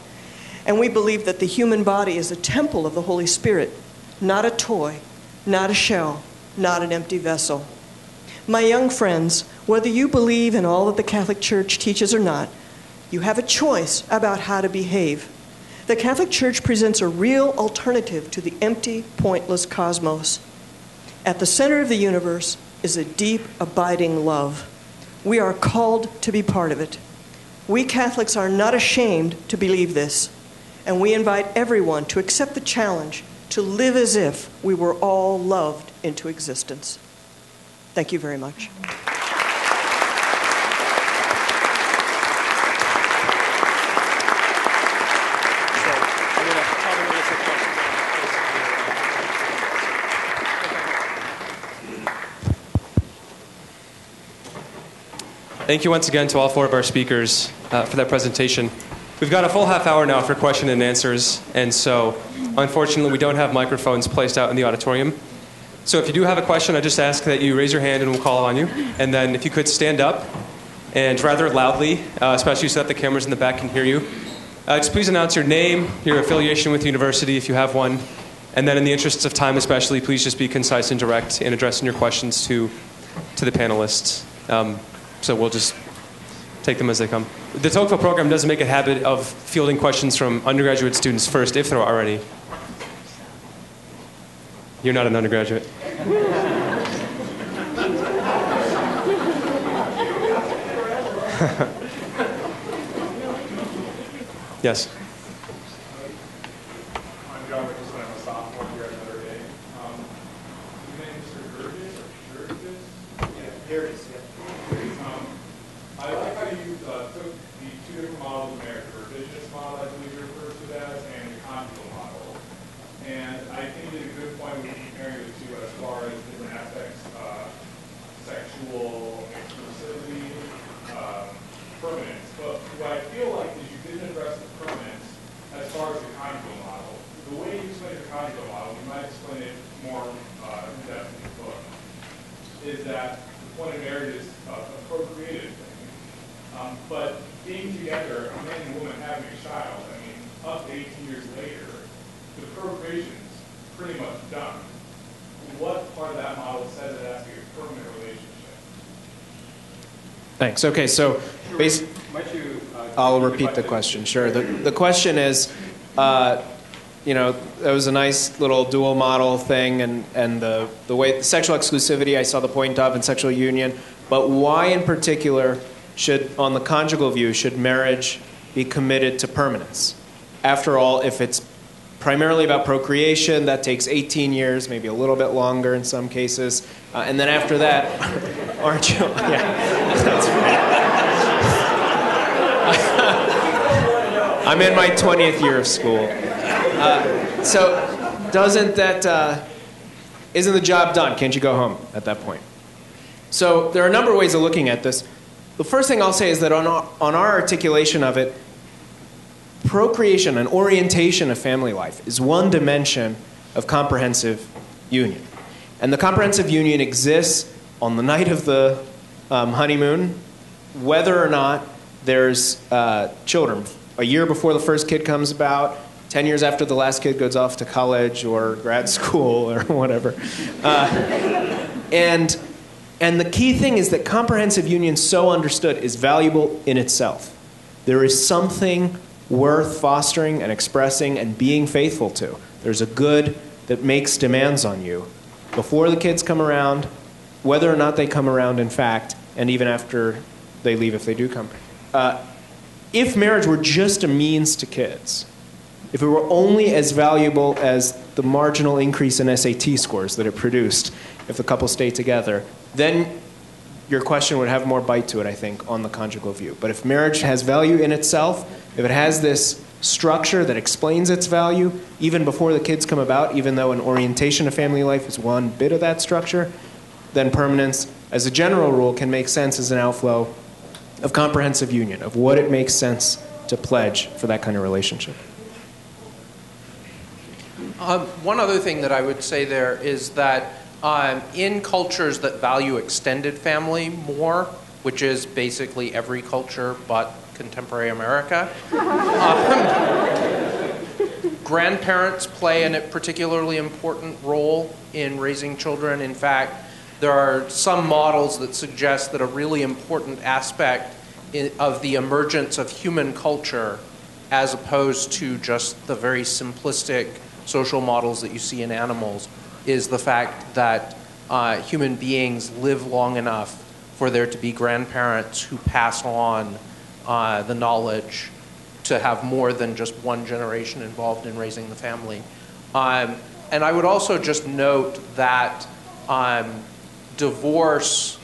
And we believe that the human body is a temple of the Holy Spirit, not a toy, not a shell, not an empty vessel. My young friends, whether you believe in all that the Catholic Church teaches or not, you have a choice about how to behave. The Catholic Church presents a real alternative to the empty, pointless cosmos. At the center of the universe is a deep, abiding love. We are called to be part of it. We Catholics are not ashamed to believe this, and we invite everyone to accept the challenge to live as if we were all loved into existence. Thank you very much. Thank you once again to all four of our speakers for that presentation. We've got a full half hour now for question and answers, and so unfortunately we don't have microphones placed out in the auditorium. So if you do have a question, I just ask that you raise your hand and we'll call on you. And then if you could stand up and rather loudly, especially so that the cameras in the back can hear you, just please announce your name, your affiliation with the university if you have one, and then in the interests of time especially, please just be concise and direct in addressing your questions to the panelists. So we'll just take them as they come. The Tocqueville program does make a habit of fielding questions from undergraduate students first, if there are any. You're not an undergraduate. Yes. I'm John Richardson. I'm a sophomore here at Notre Dame. Your name is Mr. Gerges or Gerges? Yeah, Gerges, yeah. I like how you took the two different models of marriage, the revisionist model, I believe you referred to that as, and the conjugal model. And I think you did a good point with comparing the two as far as different aspects, sexual exclusivity, permanence. But what I feel like is you didn't address the permanence as far as the conjugal model. The way you explain the conjugal model, you might explain it more in depth in the book, is that the point of marriage is a procreative thing. But being together, a man and woman having a child, I mean, up to 18 years later, the procreation's pretty much done. What part of that model says it has to be a permanent relationship? Thanks. Okay, so I'll repeat the question. Sure. The question is, there was a nice little dual model thing, and the way sexual exclusivity I saw the point of, and sexual union, but why in particular on the conjugal view, should marriage be committed to permanence? After all, if it's primarily about procreation, that takes 18 years, maybe a little bit longer in some cases. And then after that, aren't you? Yeah, that's right. I'm in my 20th year of school. So doesn't that, isn't the job done? Can't you go home at that point? So there are a number of ways of looking at this. The first thing I'll say is that on our articulation of it, procreation and orientation of family life is one dimension of comprehensive union. And the comprehensive union exists on the night of the honeymoon, whether or not there's children. A year before the first kid comes about, 10 years after the last kid goes off to college or grad school or whatever. And the key thing is that comprehensive union, so understood, is valuable in itself. There is something worth fostering and expressing and being faithful to. There's a good that makes demands on you before the kids come around, whether or not they come around in fact, and even after they leave if they do come. If marriage were just a means to kids, if it were only as valuable as the marginal increase in SAT scores that it produced if the couple stayed together, then your question would have more bite to it, I think, on the conjugal view. But if marriage has value in itself, if it has this structure that explains its value, even before the kids come about, even though an orientation of family life is one bit of that structure, then permanence, as a general rule, can make sense as an outflow of comprehensive union, of what it makes sense to pledge for that kind of relationship. One other thing that I would say there is that in cultures that value extended family more, which is basically every culture but contemporary America, grandparents play a particularly important role in raising children. In fact, there are some models that suggest that a really important aspect of the emergence of human culture, as opposed to just the very simplistic social models that you see in animals, is the fact that human beings live long enough for there to be grandparents who pass on the knowledge to have more than just one generation involved in raising the family. And I would also just note that divorce,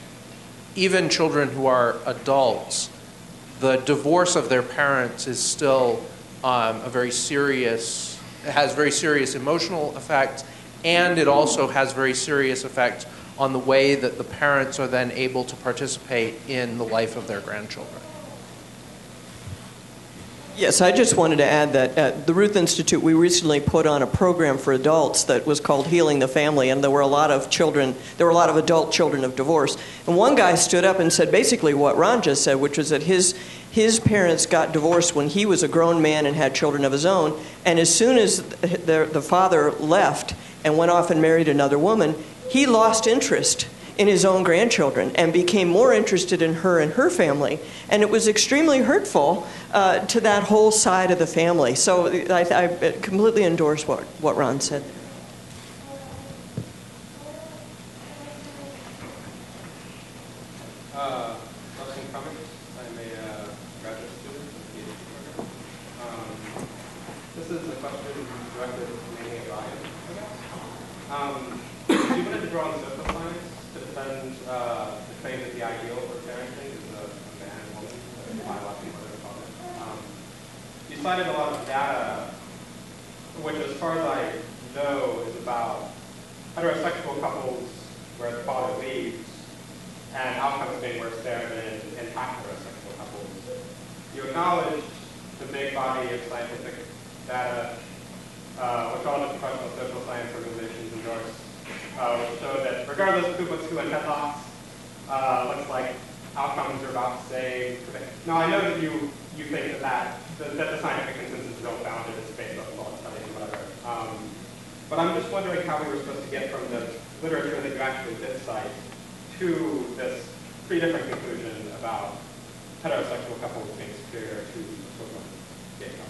even children who are adults, the divorce of their parents is still has very serious emotional effects, and it also has very serious effects on the way that the parents are then able to participate in the life of their grandchildren. Yes, I just wanted to add that at the Ruth Institute, we recently put on a program for adults that was called Healing the Family, and there were a lot of adult children of divorce. And one guy stood up and said basically what Ron just said, which was that his parents got divorced when he was a grown man and had children of his own, and as soon as the father left and went off and married another woman, he lost interest in his own grandchildren and became more interested in her and her family. And it was extremely hurtful to that whole side of the family. So I completely endorse what Ron said. Closing comments? I'm a graduate student of the PhD program. This is a question directed mainly at Ryan, I guess. You wanted to draw on social science to defend the claim that the ideal for parenting is a man and woman, a biological mother and father. You cited a lot of data, which, as far as I know, is about heterosexual couples where the father leaves and outcomes being worse there than in heterosexual couples. You acknowledged the big body of scientific data, which all the professional social science organizations endorse, which show that regardless of who puts who in headlocks, looks like outcomes are about the same. Now, I know that you think that the scientific consensus is ill-founded, it's based on flawed studies and whatever. But I'm just wondering how we were supposed to get from the literature that you actually did cite to this pretty different conclusion about heterosexual couples being superior to equivalent gay couples.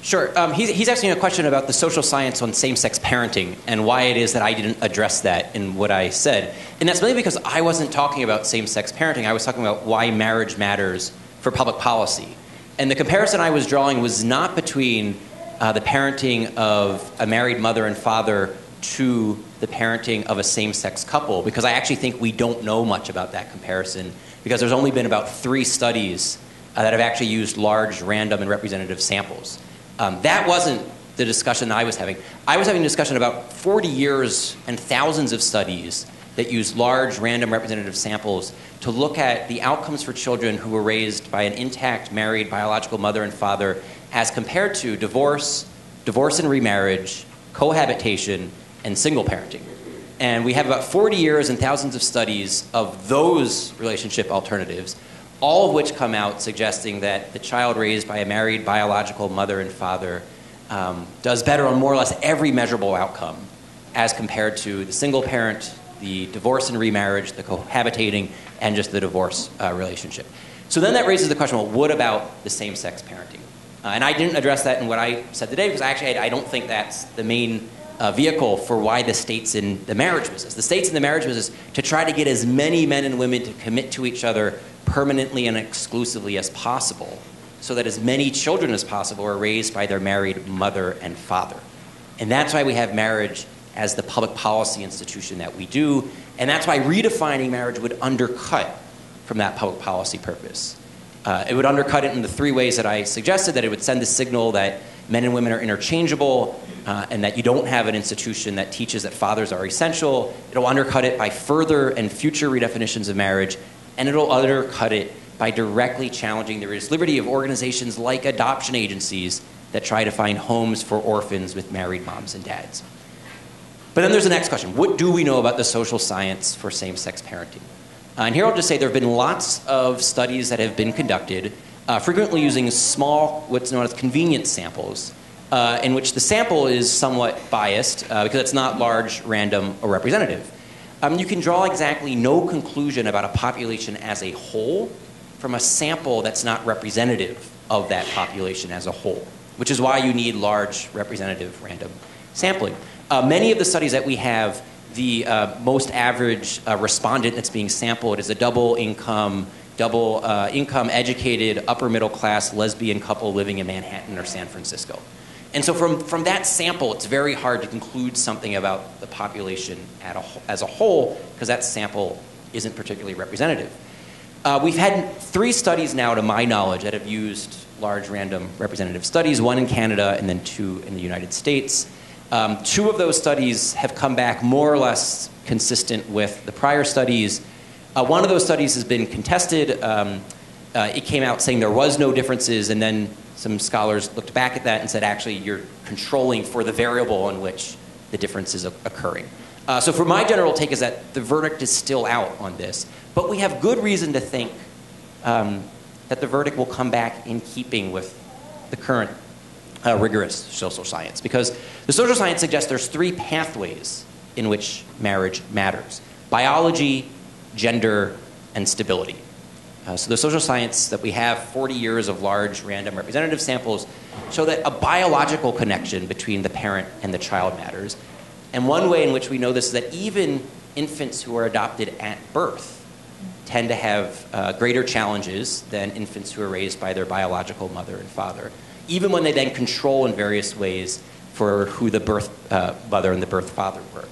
Sure. He's asking a question about the social science on same-sex parenting and why it is that I didn't address that in what I said. And that's mainly because I wasn't talking about same-sex parenting. I was talking about why marriage matters for public policy. And the comparison I was drawing was not between the parenting of a married mother and father to the parenting of a same-sex couple, because I actually think we don't know much about that comparison, because there's only been about 3 studies that have actually used large, random, and representative samples. That wasn't the discussion that I was having. I was having a discussion about 40 years and thousands of studies that use large, random, representative samples to look at the outcomes for children who were raised by an intact, married, biological mother and father as compared to divorce, divorce and remarriage, cohabitation, and single parenting. And we have about 40 years and thousands of studies of those relationship alternatives. all of which come out suggesting that the child raised by a married biological mother and father does better on more or less every measurable outcome as compared to the single parent, the divorce and remarriage, the cohabitating, and just the divorce relationship. So then that raises the question, well, what about the same-sex parenting? And I didn't address that in what I said today because actually I don't think that's the main vehicle for why the state's in the marriage business. The state's in the marriage business to try to get as many men and women to commit to each other permanently and exclusively as possible so that as many children as possible are raised by their married mother and father. And that's why we have marriage as the public policy institution that we do, and that's why redefining marriage would undercut from that public policy purpose. It would undercut it in the three ways that I suggested, that it would send the signal that men and women are interchangeable, and that you don't have an institution that teaches that fathers are essential. It'll undercut it by further and future redefinitions of marriage, and it'll undercut it by directly challenging the religious liberty of organizations like adoption agencies that try to find homes for orphans with married moms and dads. But then there's the next question. What do we know about the social science for same-sex parenting? And here I'll just say there have been lots of studies that have been conducted, frequently using small, what's known as convenience samples, in which the sample is somewhat biased because it's not large, random, or representative. You can draw exactly no conclusion about a population as a whole from a sample that's not representative of that population as a whole, which is why you need large, representative, random sampling. Many of the studies that we have, the most average respondent that's being sampled is a double income, educated, upper middle class lesbian couple living in Manhattan or San Francisco. And so from that sample, it's very hard to conclude something about the population as a whole, because that sample isn't particularly representative. We've had 3 studies now, to my knowledge, that have used large random representative studies, 1 in Canada and then 2 in the United States. 2 of those studies have come back more or less consistent with the prior studies. One of those studies has been contested. It came out saying there was no differences, and then some scholars looked back at that and said, actually, you're controlling for the variable in which the difference is occurring. So for my general take is that the verdict is still out on this, but we have good reason to think that the verdict will come back in keeping with the current rigorous social science, because the social science suggests there's 3 pathways in which marriage matters: biology, gender, and stability. So the social science that we have, 40 years of large random representative samples, show that a biological connection between the parent and the child matters. And one way in which we know this is that even infants who are adopted at birth tend to have greater challenges than infants who are raised by their biological mother and father, even when they then control in various ways for who the birth mother and the birth father were.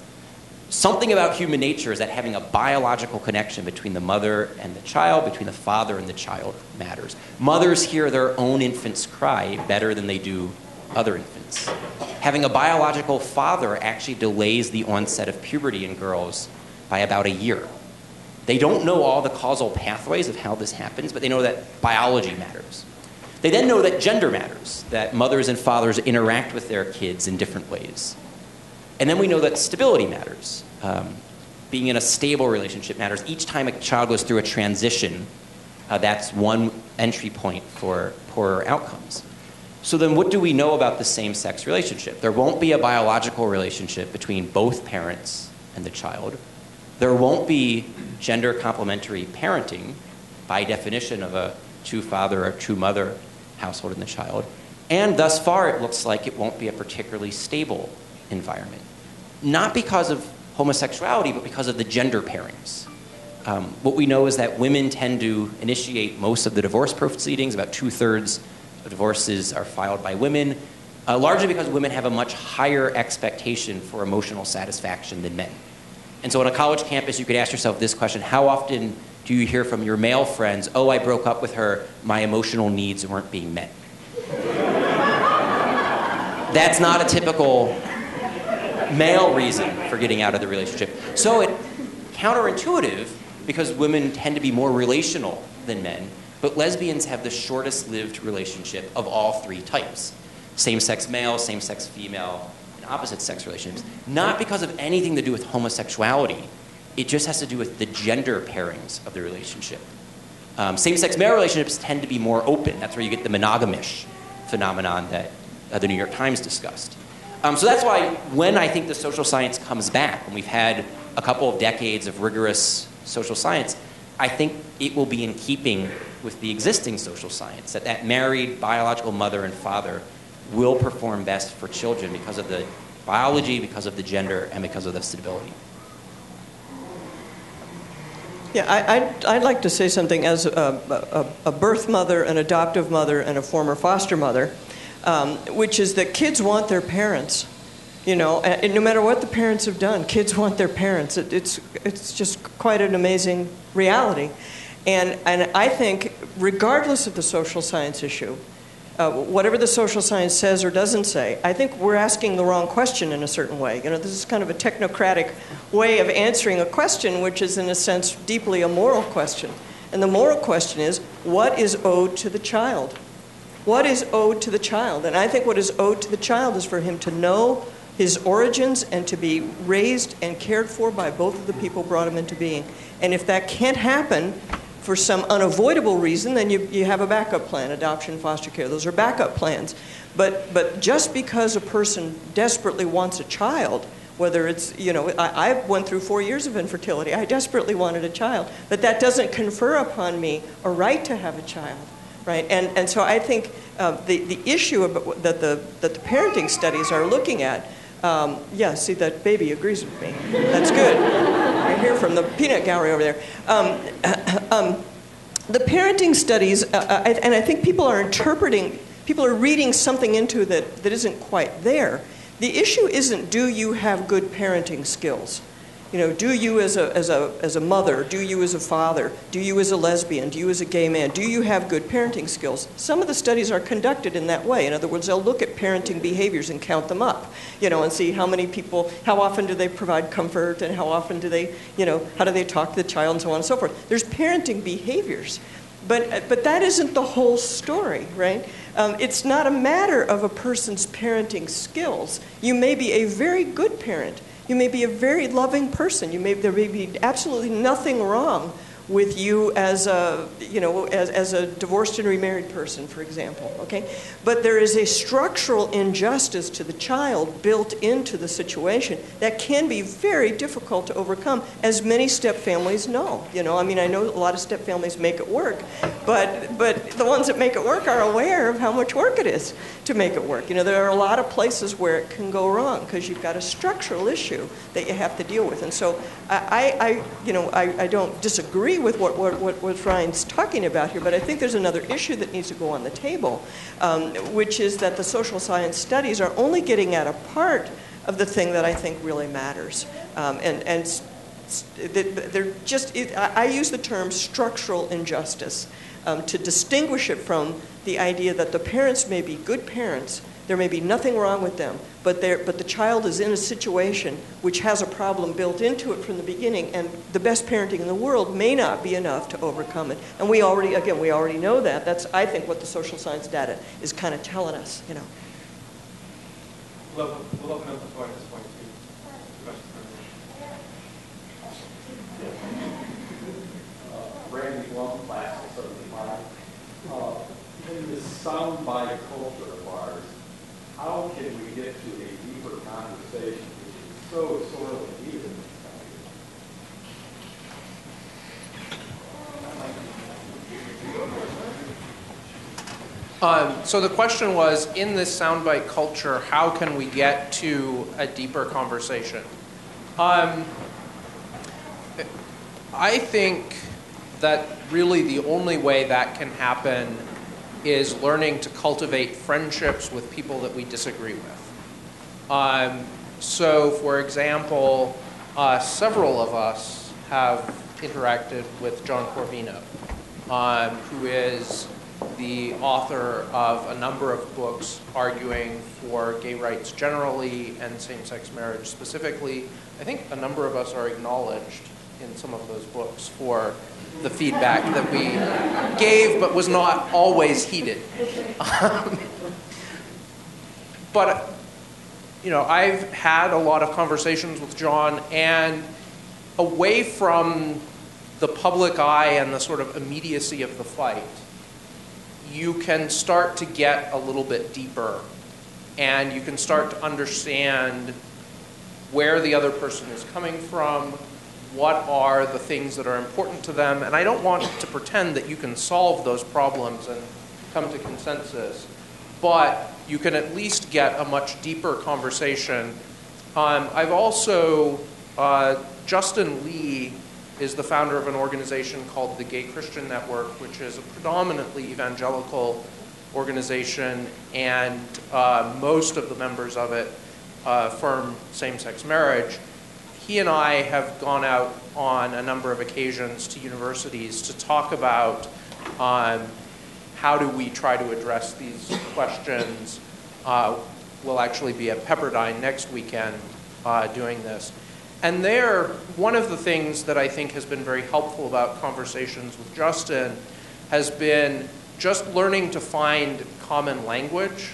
Something about human nature is that having a biological connection between the mother and the child, between the father and the child, matters. Mothers hear their own infants cry better than they do other infants. Having a biological father actually delays the onset of puberty in girls by about a year. They don't know all the causal pathways of how this happens, but they know that biology matters. They then know that gender matters, that mothers and fathers interact with their kids in different ways. And then we know that stability matters. Being in a stable relationship matters. Each time a child goes through a transition, that's one entry point for poorer outcomes. So then what do we know about the same-sex relationship? There won't be a biological relationship between both parents and the child. There won't be gender complementary parenting by definition of a two-father or two-mother household in the child. And thus far, it looks like it won't be a particularly stable environment. Not because of homosexuality, but because of the gender pairings. What we know is that women tend to initiate most of the divorce proceedings. About 2/3 of divorces are filed by women, largely because women have a much higher expectation for emotional satisfaction than men. And so on a college campus, you could ask yourself this question: how often do you hear from your male friends, "Oh, I broke up with her, my emotional needs weren't being met"? That's not a typical male reason for getting out of the relationship. So it's counterintuitive because women tend to be more relational than men, but lesbians have the shortest lived relationship of all 3 types: same-sex male, same-sex female, and opposite-sex relationships. Not because of anything to do with homosexuality. It just has to do with the gender pairings of the relationship. Same-sex marriage relationships tend to be more open. That's where you get the monogamish phenomenon that the New York Times discussed. So that's why when I think the social science comes back, when we've had a couple of decades of rigorous social science, I think it will be in keeping with the existing social science, that married biological mother and father will perform best for children because of the biology, because of the gender, and because of the stability. Yeah, I'd like to say something as a birth mother, an adoptive mother, and a former foster mother, which is that kids want their parents. You know, and no matter what the parents have done, kids want their parents. It's just quite an amazing reality. And I think, regardless of the social science issue, whatever the social science says or doesn't say, I think we're asking the wrong question in a certain way. You know, this is kind of a technocratic way of answering a question, which is, in a sense, deeply a moral question. And the moral question is, what is owed to the child? What is owed to the child? And I think what is owed to the child is for him to know his origins and to be raised and cared for by both of the people who brought him into being. And if that can't happen for some unavoidable reason, then you have a backup plan, adoption, foster care. Those are backup plans. But just because a person desperately wants a child, whether it's, you know, I went through 4 years of infertility. I desperately wanted a child. But that doesn't confer upon me a right to have a child. Right, and so I think the issue that the parenting studies are looking at, yeah, see, that baby agrees with me. That's good. I hear from the peanut gallery over there. The parenting studies, and I think people are reading something into that isn't quite there. The issue isn't, do you have good parenting skills? You know, do you as a mother, do you as a father, do you as a lesbian, do you as a gay man, do you have good parenting skills? Some of the studies are conducted in that way. In other words, they'll look at parenting behaviors and count them up, you know, and see how many people, how often do they provide comfort, and how often do they, you know, how do they talk to the child, and so on and so forth. There's parenting behaviors, but that isn't the whole story, right? It's not a matter of a person's parenting skills. You may be a very good parent. You may be a very loving person. There may be absolutely nothing wrong with you as a, you know, as a divorced and remarried person, for example, okay? But there is a structural injustice to the child built into the situation that can be very difficult to overcome, as many step families know. You know, I mean, I know a lot of step families make it work, but the ones that make it work are aware of how much work it is to make it work. You know, there are a lot of places where it can go wrong because you've got a structural issue that you have to deal with. And so I don't disagree with what Ryan's talking about here, but I think there's another issue that needs to go on the table, which is that the social science studies are only getting at a part of the thing that I think really matters. And they're just, I use the term structural injustice to distinguish it from the idea that the parents may be good parents, there may be nothing wrong with them, but the child is in a situation which has a problem built into it from the beginning, and the best parenting in the world may not be enough to overcome it. And we already know that. That's, I think, what the social science data is kind of telling us, you know. We'll open up the floor at this point to questions. Randy Blum, class of 75. In this soundbite culture of ours, how can we get to a deeper conversation which is so sorely needed in this country? So the question was, in this soundbite culture, how can we get to a deeper conversation? I think that really the only way that can happen is learning to cultivate friendships with people that we disagree with. So, for example, several of us have interacted with John Corvino, who is the author of a number of books arguing for gay rights generally and same-sex marriage specifically. I think a number of us are acknowledged in some of those books for the feedback that we gave, but was not always heeded. But, you know, I've had a lot of conversations with John, and away from the public eye and the sort of immediacy of the fight, you can start to get a little bit deeper, and you can start to understand where the other person is coming from, what are the things that are important to them. And I don't want to pretend that you can solve those problems and come to consensus, but you can at least get a much deeper conversation. I've also, Justin Lee is the founder of an organization called the Gay Christian Network, which is a predominantly evangelical organization, and most of the members of it affirm same-sex marriage. He and I have gone out on a number of occasions to universities to talk about how do we try to address these questions. We'll actually be at Pepperdine next weekend doing this. And there, one of the things that I think has been very helpful about conversations with Justin has been just learning to find common language,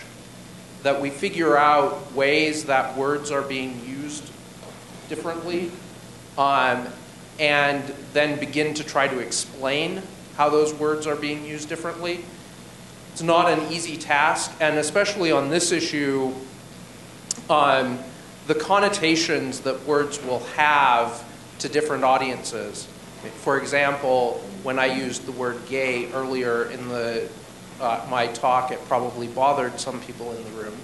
that we figure out ways that words are being used differently, and then begin to try to explain how those words are being used differently. It's not an easy task, and especially on this issue, the connotations that words will have to different audiences. For example, when I used the word gay earlier in my talk, it probably bothered some people in the room.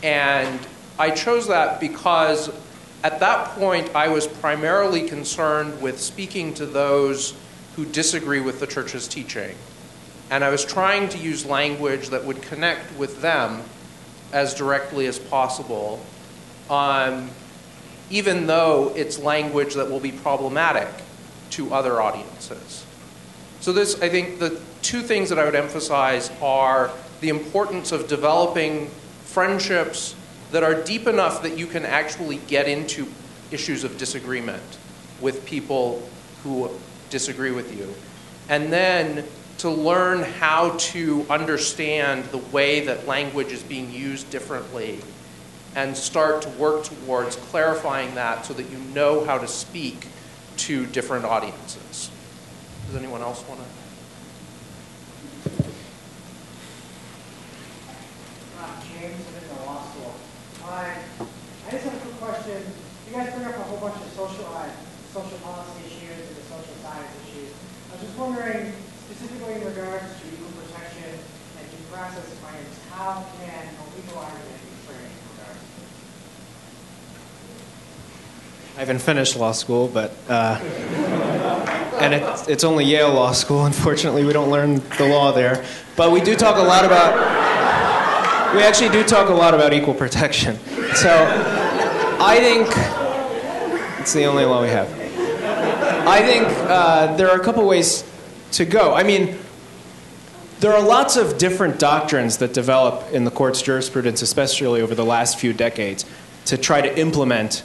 And I chose that because at that point I was primarily concerned with speaking to those who disagree with the church's teaching. And I was trying to use language that would connect with them as directly as possible, even though it's language that will be problematic to other audiences. So this, I think the two things that I would emphasize are the importance of developing friendships that are deep enough that you can actually get into issues of disagreement with people who disagree with you. And then to learn how to understand the way that language is being used differently and start to work towards clarifying that so that you know how to speak to different audiences. Does anyone else want to? James, I'm in the law school. I just have a quick question. You guys bring up a whole bunch of social policy issues and the social science issues. I was just wondering, specifically in regards to equal protection and due process claims, how can a legal argument be framed in regards to this? I haven't finished law school, but and it's only Yale Law School. Unfortunately, we don't learn the law there. But we do talk a lot about. We actually do talk a lot about equal protection. So I think it's the only law we have. I think there are a couple ways to go. I mean, there are lots of different doctrines that develop in the court's jurisprudence, especially over the last few decades, to try to implement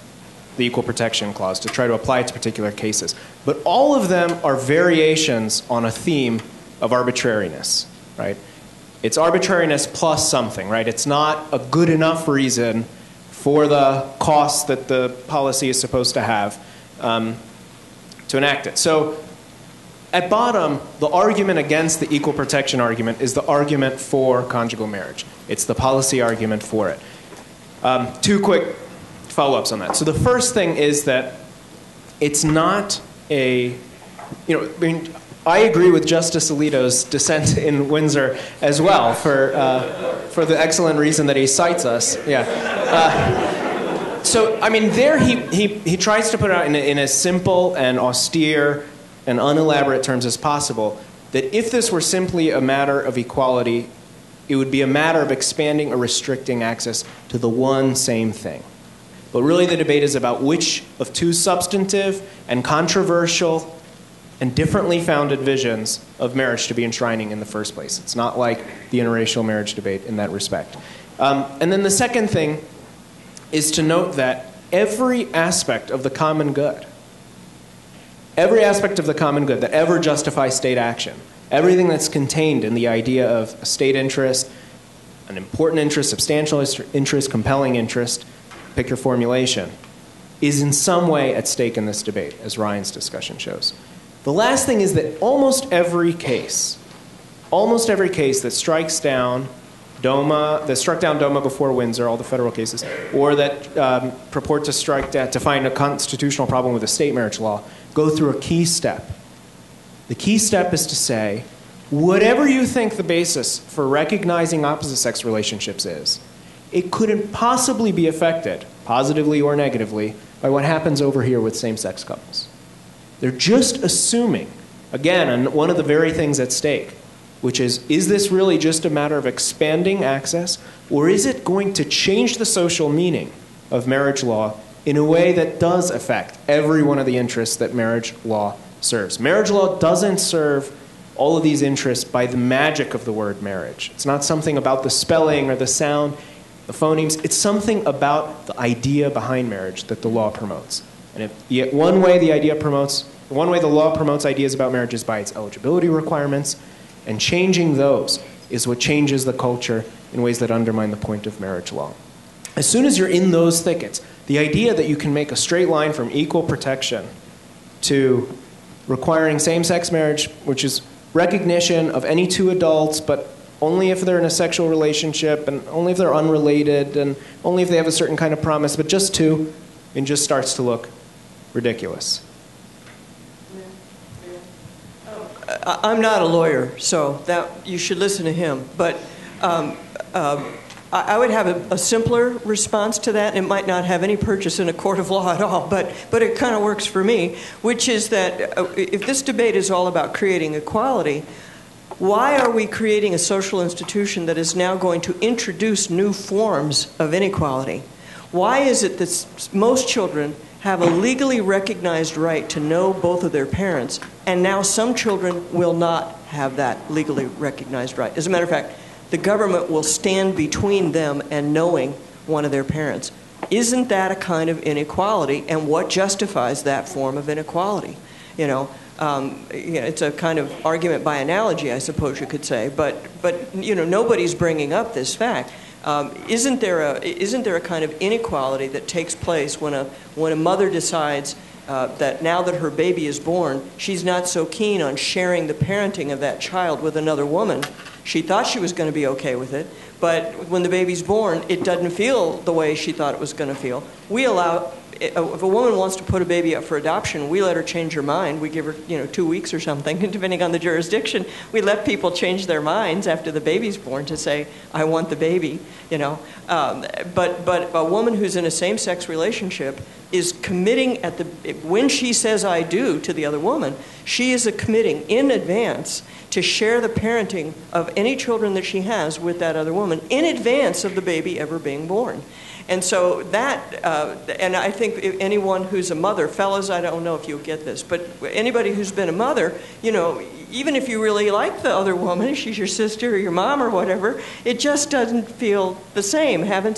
the Equal Protection Clause, to try to apply it to particular cases. But all of them are variations on a theme of arbitrariness, right? It's arbitrariness plus something, right? It's not a good enough reason for the costs that the policy is supposed to have to enact it. So at bottom, the argument against the equal protection argument is the argument for conjugal marriage. It's the policy argument for it. Two quick follow-ups on that. So the first thing is that it's not I agree with Justice Alito's dissent in Windsor as well for the excellent reason that he cites us. Yeah. So, I mean, there he tries to put it out in as simple and austere and unelaborate terms as possible, that if this were simply a matter of equality, it would be a matter of expanding or restricting access to the one same thing. But really the debate is about which of two substantive and controversial and differently founded visions of marriage to be enshrining in the first place. It's not like the interracial marriage debate in that respect. And then the second thing is to note that every aspect of the common good that ever justifies state action, everything that's contained in the idea of a state interest, an important interest, substantial interest, compelling interest, pick your formulation, is in some way at stake in this debate, as Ryan's discussion shows. The last thing is that almost every case that strikes down DOMA, that struck down DOMA before Windsor, all the federal cases, or that purport to strike down, to find a constitutional problem with a state marriage law, go through a key step. The key step is to say, whatever you think the basis for recognizing opposite-sex relationships is, it couldn't possibly be affected, positively or negatively, by what happens over here with same-sex couples. They're just assuming, again, on one of the very things at stake, which is this really just a matter of expanding access, or is it going to change the social meaning of marriage law in a way that does affect every one of the interests that marriage law serves? Marriage law doesn't serve all of these interests by the magic of the word marriage. It's not something about the spelling or the sound, the phonemes. It's something about the idea behind marriage that the law promotes. And if one way the law promotes ideas about marriage is by its eligibility requirements, and changing those is what changes the culture in ways that undermine the point of marriage law. As soon as you're in those thickets, the idea that you can make a straight line from equal protection to requiring same-sex marriage, which is recognition of any two adults, but only if they're in a sexual relationship, and only if they're unrelated, and only if they have a certain kind of promise, but just two, it just starts to look ridiculous. I'm not a lawyer, so that you should listen to him. But I would have a simpler response to that. It might not have any purchase in a court of law at all, but it kind of works for me, which is that if this debate is all about creating equality, why are we creating a social institution that is now going to introduce new forms of inequality? Why is it that most children have a legally recognized right to know both of their parents, and now some children will not have that legally recognized right? As a matter of fact, the government will stand between them and knowing one of their parents. Isn't that a kind of inequality, and what justifies that form of inequality? It's a kind of argument by analogy, I suppose you could say, but nobody's bringing up this fact. Isn't there a kind of inequality that takes place when a mother decides that now that her baby is born, she's not so keen on sharing the parenting of that child with another woman? She thought she was going to be okay with it, but when the baby's born, it doesn't feel the way she thought it was going to feel. We allow, if a woman wants to put a baby up for adoption, we let her change her mind. We give her, 2 weeks or something, depending on the jurisdiction. We let people change their minds after the baby's born to say, I want the baby, But a woman who's in a same-sex relationship is committing when she says I do to the other woman, she is committing in advance to share the parenting of any children that she has with that other woman in advance of the baby ever being born. And so and I think anyone who's a mother, fellas, I don't know if you'll get this, but anybody who's been a mother, even if you really like the other woman, she's your sister or your mom or whatever, it just doesn't feel the same. Having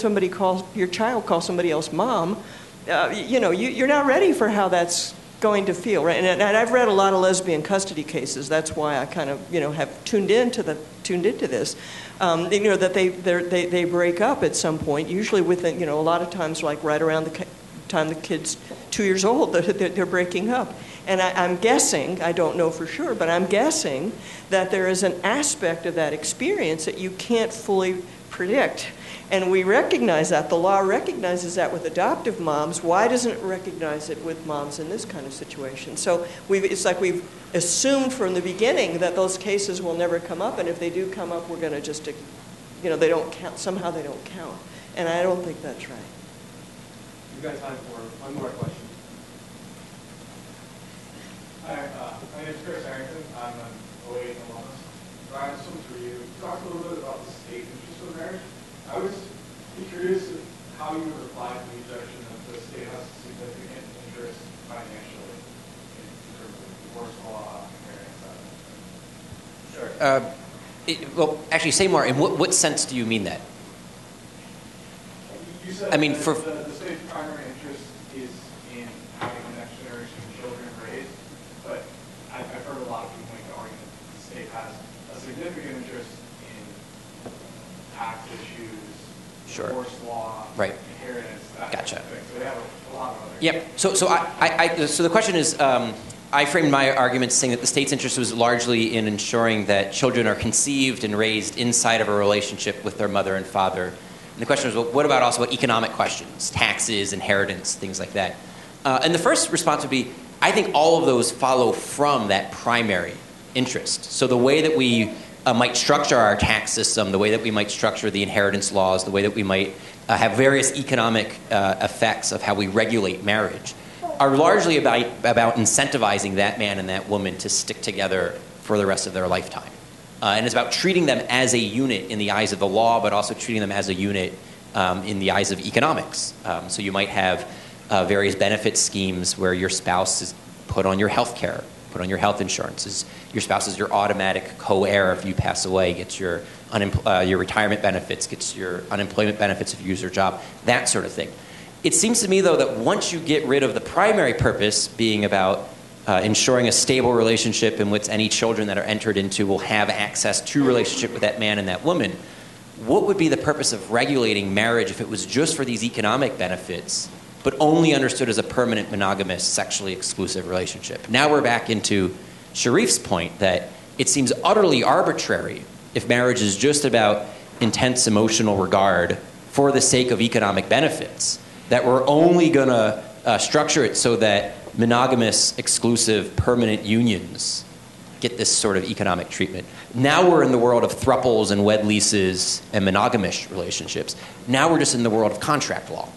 your child call somebody else mom, you're not ready for how that's going to feel, right? And I've read a lot of lesbian custody cases. That's why I kind of, have tuned into this. That they break up at some point, usually within, a lot of times like right around the time the kid's 2 years old, they're breaking up. And I'm guessing, I don't know for sure, but I'm guessing that there is an aspect of that experience that you can't fully predict. And we recognize that. The law recognizes that with adoptive moms. Why doesn't it recognize it with moms in this kind of situation? So it's like we've assumed from the beginning that those cases will never come up, and if they do come up, we're going to just, they don't count. Somehow they don't count. And I don't think that's right. We've got time for one more question. Hi, my name is Chris Harrington. I'm an OA alumnus. Ryan, this one's for you. You talked a little bit about the state interest of marriage. I was curious how you would reply to the objection that the state has a significant interest financially in terms of divorce law and parenting. Sure. Well, actually, say more. In what sense do you mean that? You said the state's primary interest is in having the next generation of children raised, but I've heard a lot of people make the argument that the state has a significant interest in tax issues, Sure. divorce law, right. inheritance, that Gotcha. kind of thing. So they have a lot of other Yep. So the question is, I framed my argument saying that the state's interest was largely in ensuring that children are conceived and raised inside of a relationship with their mother and father. And the question was, well, what about also economic questions, taxes, inheritance, things like that? And the first response would be, I think all of those follow from that primary interest. So the way that we might structure our tax system, the way that we might structure the inheritance laws, the way that we might have various economic effects of how we regulate marriage are largely about incentivizing that man and that woman to stick together for the rest of their lifetime. And it's about treating them as a unit in the eyes of the law, but also treating them as a unit in the eyes of economics. So you might have various benefit schemes where your spouse is put on your health care, put on your health insurance. Your spouse is your automatic co-heir if you pass away, gets your retirement benefits, gets your unemployment benefits if you lose your job, that sort of thing. It seems to me, though, that once you get rid of the primary purpose being about ensuring a stable relationship in which any children that are entered into will have access to relationship with that man and that woman, what would be the purpose of regulating marriage if it was just for these economic benefits, but only understood as a permanent monogamous, sexually exclusive relationship? Now we're back into Sharif's point that it seems utterly arbitrary if marriage is just about intense emotional regard for the sake of economic benefits, that we're only going to structure it so that monogamous, exclusive, permanent unions get this sort of economic treatment. Now we're in the world of thruples and wed leases and monogamous relationships. Now we're just in the world of contract law.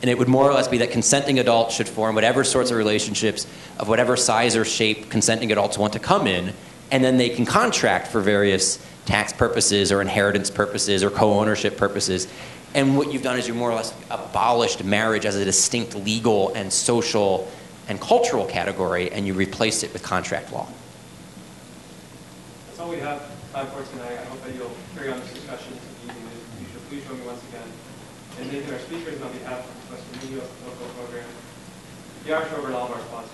And it would more or less be that consenting adults should form whatever sorts of relationships of whatever size or shape consenting adults want to come in, and then they can contract for various tax purposes or inheritance purposes or co-ownership purposes. And what you've done is you more or less abolished marriage as a distinct legal and social and cultural category, and you replaced it with contract law. That's all we have time for tonight. I hope that you'll carry on this discussion this evening. Please join me once again in thanking our speakers on behalf of Professor Munoz, the local program, the Arch over and all of our sponsors.